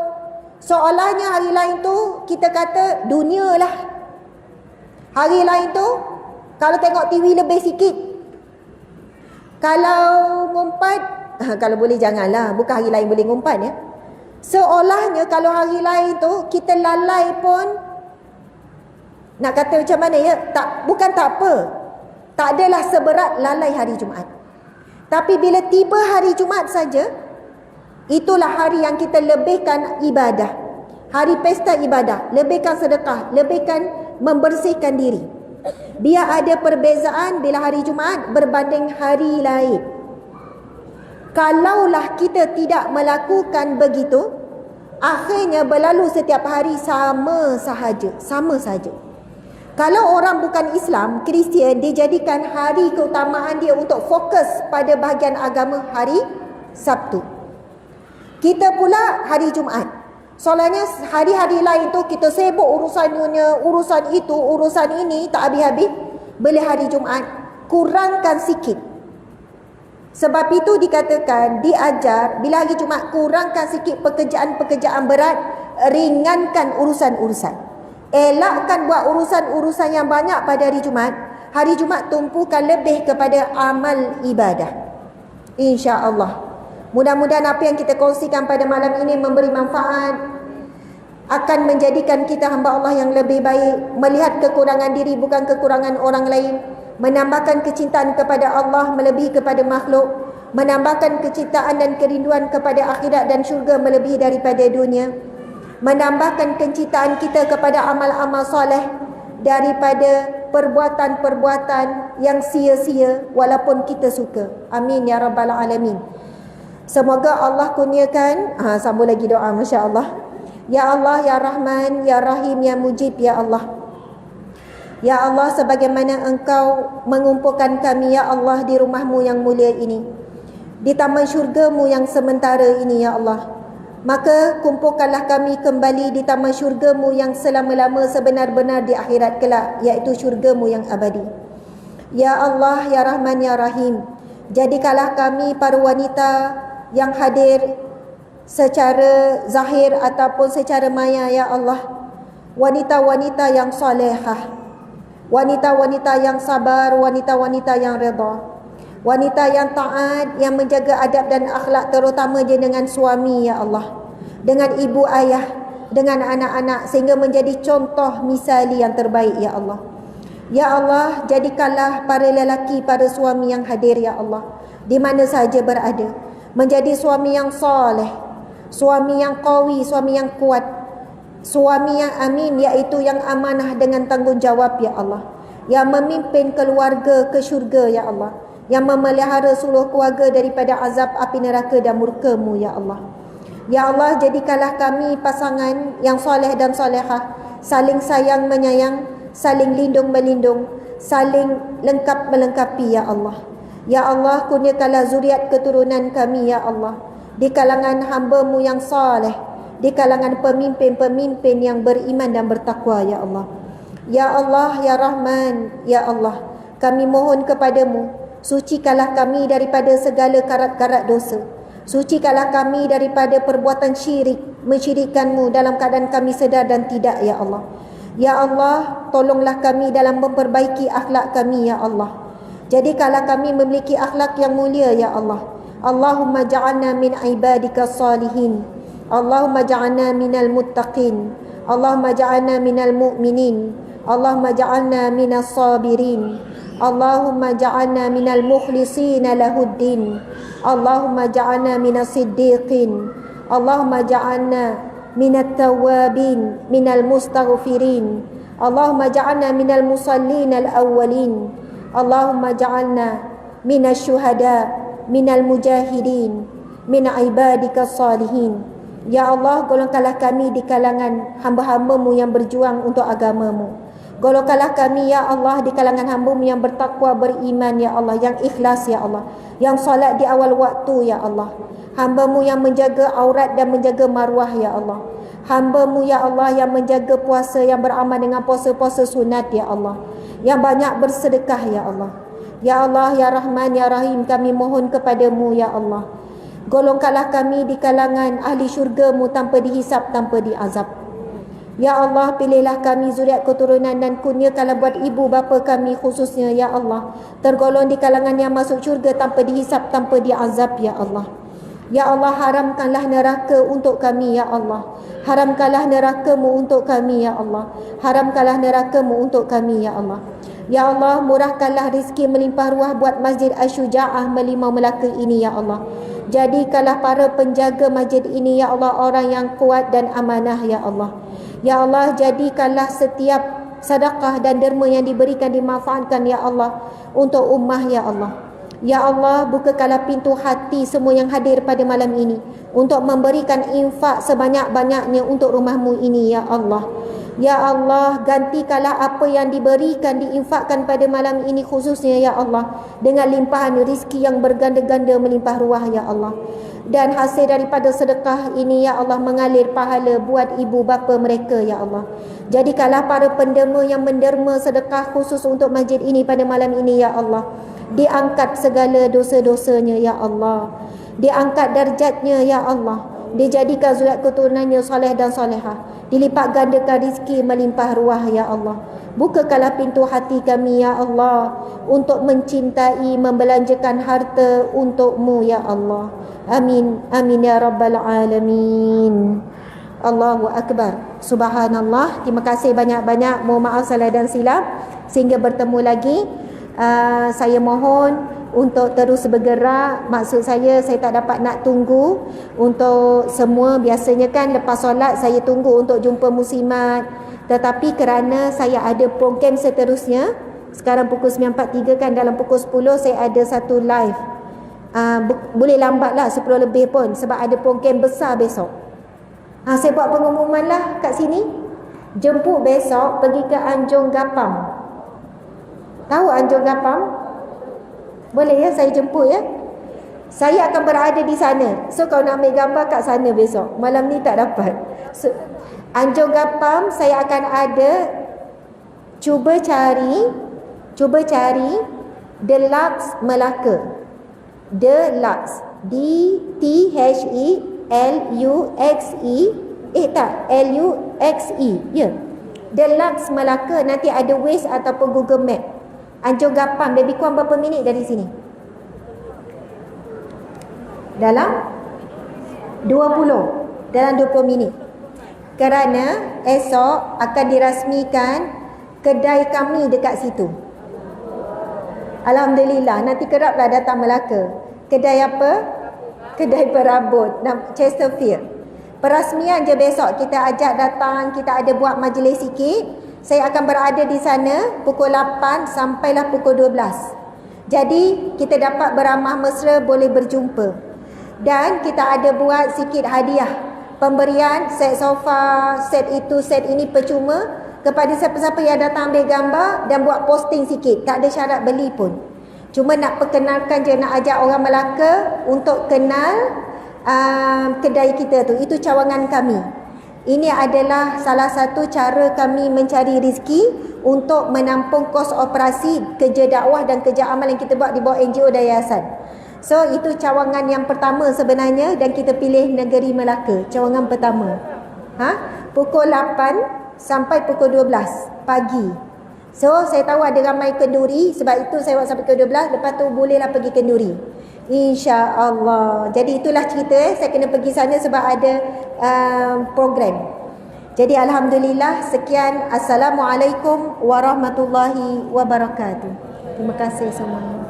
Seolahnya hari lain tu kita kata dunia lah. Hari lain tu kalau tengok TV lebih sikit. Kalau ngumpat, kalau boleh janganlah, bukan hari lain boleh ngumpat ya. Seolahnya kalau hari lain tu kita lalai pun, nak kata macam mana ya, bukan tak apa, tak adalah seberat lalai hari Jumaat. Tapi bila tiba hari Jumaat saja, itulah hari yang kita lebihkan ibadah. Hari pesta ibadah, lebihkan sedekah, lebihkan membersihkan diri. Biar ada perbezaan bila hari Jumaat berbanding hari lain. Kalaulah kita tidak melakukan begitu, akhirnya berlalu setiap hari sama saja. Kalau orang bukan Islam, Kristian, dia jadikan hari keutamaan dia untuk fokus pada bahagian agama hari Sabtu. Kita pula hari Jumaat. Soalnya hari-hari lain tu kita sibuk urusan dunia, urusan itu, urusan ini, tak habis-habis. Bila hari Jumaat, kurangkan sikit. Sebab itu dikatakan, diajar, bila hari Jumaat kurangkan sikit pekerjaan-pekerjaan berat, ringankan urusan-urusan. Elakkan buat urusan-urusan yang banyak pada hari Jumaat. Hari Jumaat tumpukan lebih kepada amal ibadah. InsyaAllah. Mudah-mudahan apa yang kita kongsikan pada malam ini memberi manfaat, akan menjadikan kita hamba Allah yang lebih baik, melihat kekurangan diri bukan kekurangan orang lain, menambahkan kecintaan kepada Allah melebihi kepada makhluk, menambahkan kecintaan dan kerinduan kepada akhirat dan syurga melebihi daripada dunia, menambahkan kecintaan kita kepada amal-amal soleh daripada perbuatan-perbuatan yang sia-sia walaupun kita suka. Amin ya rabbal alamin. Semoga Allah kurniakan, sambung lagi doa, Masya Allah. Ya Allah, Ya Rahman, Ya Rahim, Ya Mujib, Ya Allah. Ya Allah, sebagaimana Engkau mengumpulkan kami, Ya Allah, di rumah-Mu yang mulia ini, di taman syurga-Mu yang sementara ini, Ya Allah, maka kumpulkanlah kami kembali di taman syurga-Mu yang selama-lama sebenar-benar di akhirat kelak, iaitu syurga-Mu yang abadi. Ya Allah, Ya Rahman, Ya Rahim, jadikanlah kami para wanita yang hadir secara zahir ataupun secara maya, Ya Allah, wanita-wanita yang salihah, wanita-wanita yang sabar, wanita-wanita yang redha, wanita yang taat, yang menjaga adab dan akhlak, terutama je dengan suami, Ya Allah, dengan ibu ayah, dengan anak-anak, sehingga menjadi contoh misali yang terbaik, Ya Allah. Ya Allah, jadikanlah para lelaki, para suami yang hadir, Ya Allah, di mana sahaja berada, menjadi suami yang soleh, suami yang qawi, suami yang kuat, suami yang amin, iaitu yang amanah dengan tanggungjawab, Ya Allah, yang memimpin keluarga ke syurga, Ya Allah, yang memelihara seluruh keluarga daripada azab api neraka dan murka-Mu, Ya Allah. Ya Allah, jadikanlah kami pasangan yang soleh dan solehah, saling sayang menyayang, saling lindung melindung, saling lengkap melengkapi ya Allah. Ya Allah, kurniakanlah zuriat keturunan kami ya Allah, di kalangan hamba-Mu yang saleh, di kalangan pemimpin-pemimpin yang beriman dan bertakwa ya Allah. Ya Allah, ya Rahman, ya Allah, kami mohon kepadamu, sucikanlah kami daripada segala karat-karat dosa. Sucikanlah kami daripada perbuatan syirik, mensyirikkan-Mu dalam keadaan kami sedar dan tidak ya Allah. Ya Allah, tolonglah kami dalam memperbaiki akhlak kami ya Allah. Jadikanlah kami memiliki akhlak yang mulia ya Allah. Allahumma ja'alna min ibadika salihin. Allahumma ja'alna minal muttaqin. Allahumma ja'alna minal mu'minin. Allahumma ja'alna minas sabirin. Allahumma ja'alna minal mukhlisina lahuddin. Allahumma ja'alna minas siddiqin. Allahumma ja'alna minat tawabin, minal mustaghfirin. Allahumma ja'alna minal musallin al-awwalin. Allahumma ja'alna minas syuhada, minal mujahidin, min ibadika salihin. Ya Allah, golongkanlah kami di kalangan hamba-hamba-Mu yang berjuang untuk agama-Mu. Golongkanlah kami ya Allah di kalangan hamba-Mu yang bertakwa, beriman ya Allah, yang ikhlas ya Allah, yang solat di awal waktu ya Allah. Hamba-Mu yang menjaga aurat dan menjaga maruah ya Allah. Hamba-Mu ya Allah yang menjaga puasa, yang beramal dengan puasa-puasa sunat ya Allah, yang banyak bersedekah ya Allah. Ya Allah, ya Rahman, ya Rahim, kami mohon kepadamu ya Allah, golongkanlah kami di kalangan ahli syurga-Mu tanpa dihisap, tanpa diazab. Ya Allah, pilihlah kami zuriat keturunan dan kurniakanlah buat ibu bapa kami khususnya ya Allah, tergolong di kalangan yang masuk syurga tanpa dihisap, tanpa diazab ya Allah. Ya Allah, haramkanlah neraka untuk kami ya Allah. Haramkanlah neraka-Mu untuk kami ya Allah. Haramkanlah neraka-Mu untuk kami ya Allah. Ya Allah, murahkanlah rezeki melimpah ruah buat Masjid Asy-Syuja'ah Melimau Melaka ini ya Allah. Jadikanlah para penjaga masjid ini ya Allah orang yang kuat dan amanah ya Allah. Ya Allah, jadikanlah setiap sedekah dan derma yang diberikan dimanfaatkan ya Allah untuk ummah ya Allah. Ya Allah, bukakanlah pintu hati semua yang hadir pada malam ini untuk memberikan infak sebanyak-banyaknya untuk rumah-Mu ini ya Allah. Ya Allah, gantikanlah apa yang diberikan, diinfakkan pada malam ini khususnya ya Allah, dengan limpahan rezeki yang berganda-ganda melimpah ruah ya Allah. Dan hasil daripada sedekah ini ya Allah mengalir pahala buat ibu bapa mereka ya Allah. Jadikanlah para penderma yang menderma sedekah khusus untuk masjid ini pada malam ini ya Allah, diangkat segala dosa-dosanya ya Allah, diangkat darjatnya ya Allah, dijadikan zuriat keturunannya soleh dan solehah, dilipat gandakan rezeki melimpah ruah ya Allah. Bukakanlah pintu hati kami ya Allah untuk mencintai, membelanjakan harta untuk-Mu ya Allah. Amin, amin ya rabbal alamin. Allahu Akbar. Subhanallah. Terima kasih banyak-banyak. Mohon maaf salah dan silap. Sehingga bertemu lagi, saya mohon untuk terus bergerak. Maksud saya tak dapat nak tunggu untuk semua. Biasanya kan lepas solat saya tunggu untuk jumpa muslimat, tetapi kerana saya ada program seterusnya, sekarang pukul 9.43 kan, dalam pukul 10 saya ada satu live. Boleh lambat lah 10 lebih pun sebab ada program besar besok. Saya buat pengumuman lah kat sini. Jemput besok pergi ke Anjong Gapam. Tahu Anjong Gapam? Boleh ya saya jemput ya. Saya akan berada di sana. So kalau nak ambil gambar kat sana besok. Malam ni tak dapat. So, Anjong Gapam saya akan ada. Cuba cari Deluxe Melaka. Deluxe, Deluxe, ya. Deluxe Melaka. Nanti ada Waze ataupun Google Map. Anjong Gapam, lebih kurang berapa minit dari sini? Dalam 20 minit. Kerana esok akan dirasmikan kedai kami dekat situ. Alhamdulillah, nanti keraplah datang Melaka. Kedai apa? Kedai perabot Chesterfield. Perasmian je besok, kita ajak datang, kita ada buat majlis sikit. Saya akan berada di sana pukul 8 sampailah pukul 12. Jadi kita dapat beramah mesra, boleh berjumpa. Dan kita ada buat sikit hadiah. Pemberian set sofa, set itu, set ini percuma. kepada siapa-siapa yang datang ambil gambar dan buat posting sikit. Tak ada syarat beli pun. Cuma nak perkenalkan je, nak ajak orang Melaka untuk kenal kedai kita tu. Itu cawangan kami. Ini adalah salah satu cara kami mencari rezeki untuk menampung kos operasi kerja dakwah dan kerja amal yang kita buat di bawah NGO dan yayasan. So itu cawangan yang pertama sebenarnya, dan kita pilih negeri Melaka, cawangan pertama. Pukul 8 sampai pukul 12 pagi. So saya tahu ada ramai kenduri, sebab itu saya buat sampai pukul 12. Lepas tu bolehlah pergi kenduri, InsyaAllah. Jadi itulah cerita, saya kena pergi sana sebab ada program. Jadi Alhamdulillah. Sekian. Assalamualaikum warahmatullahi wabarakatuh. Terima kasih semua.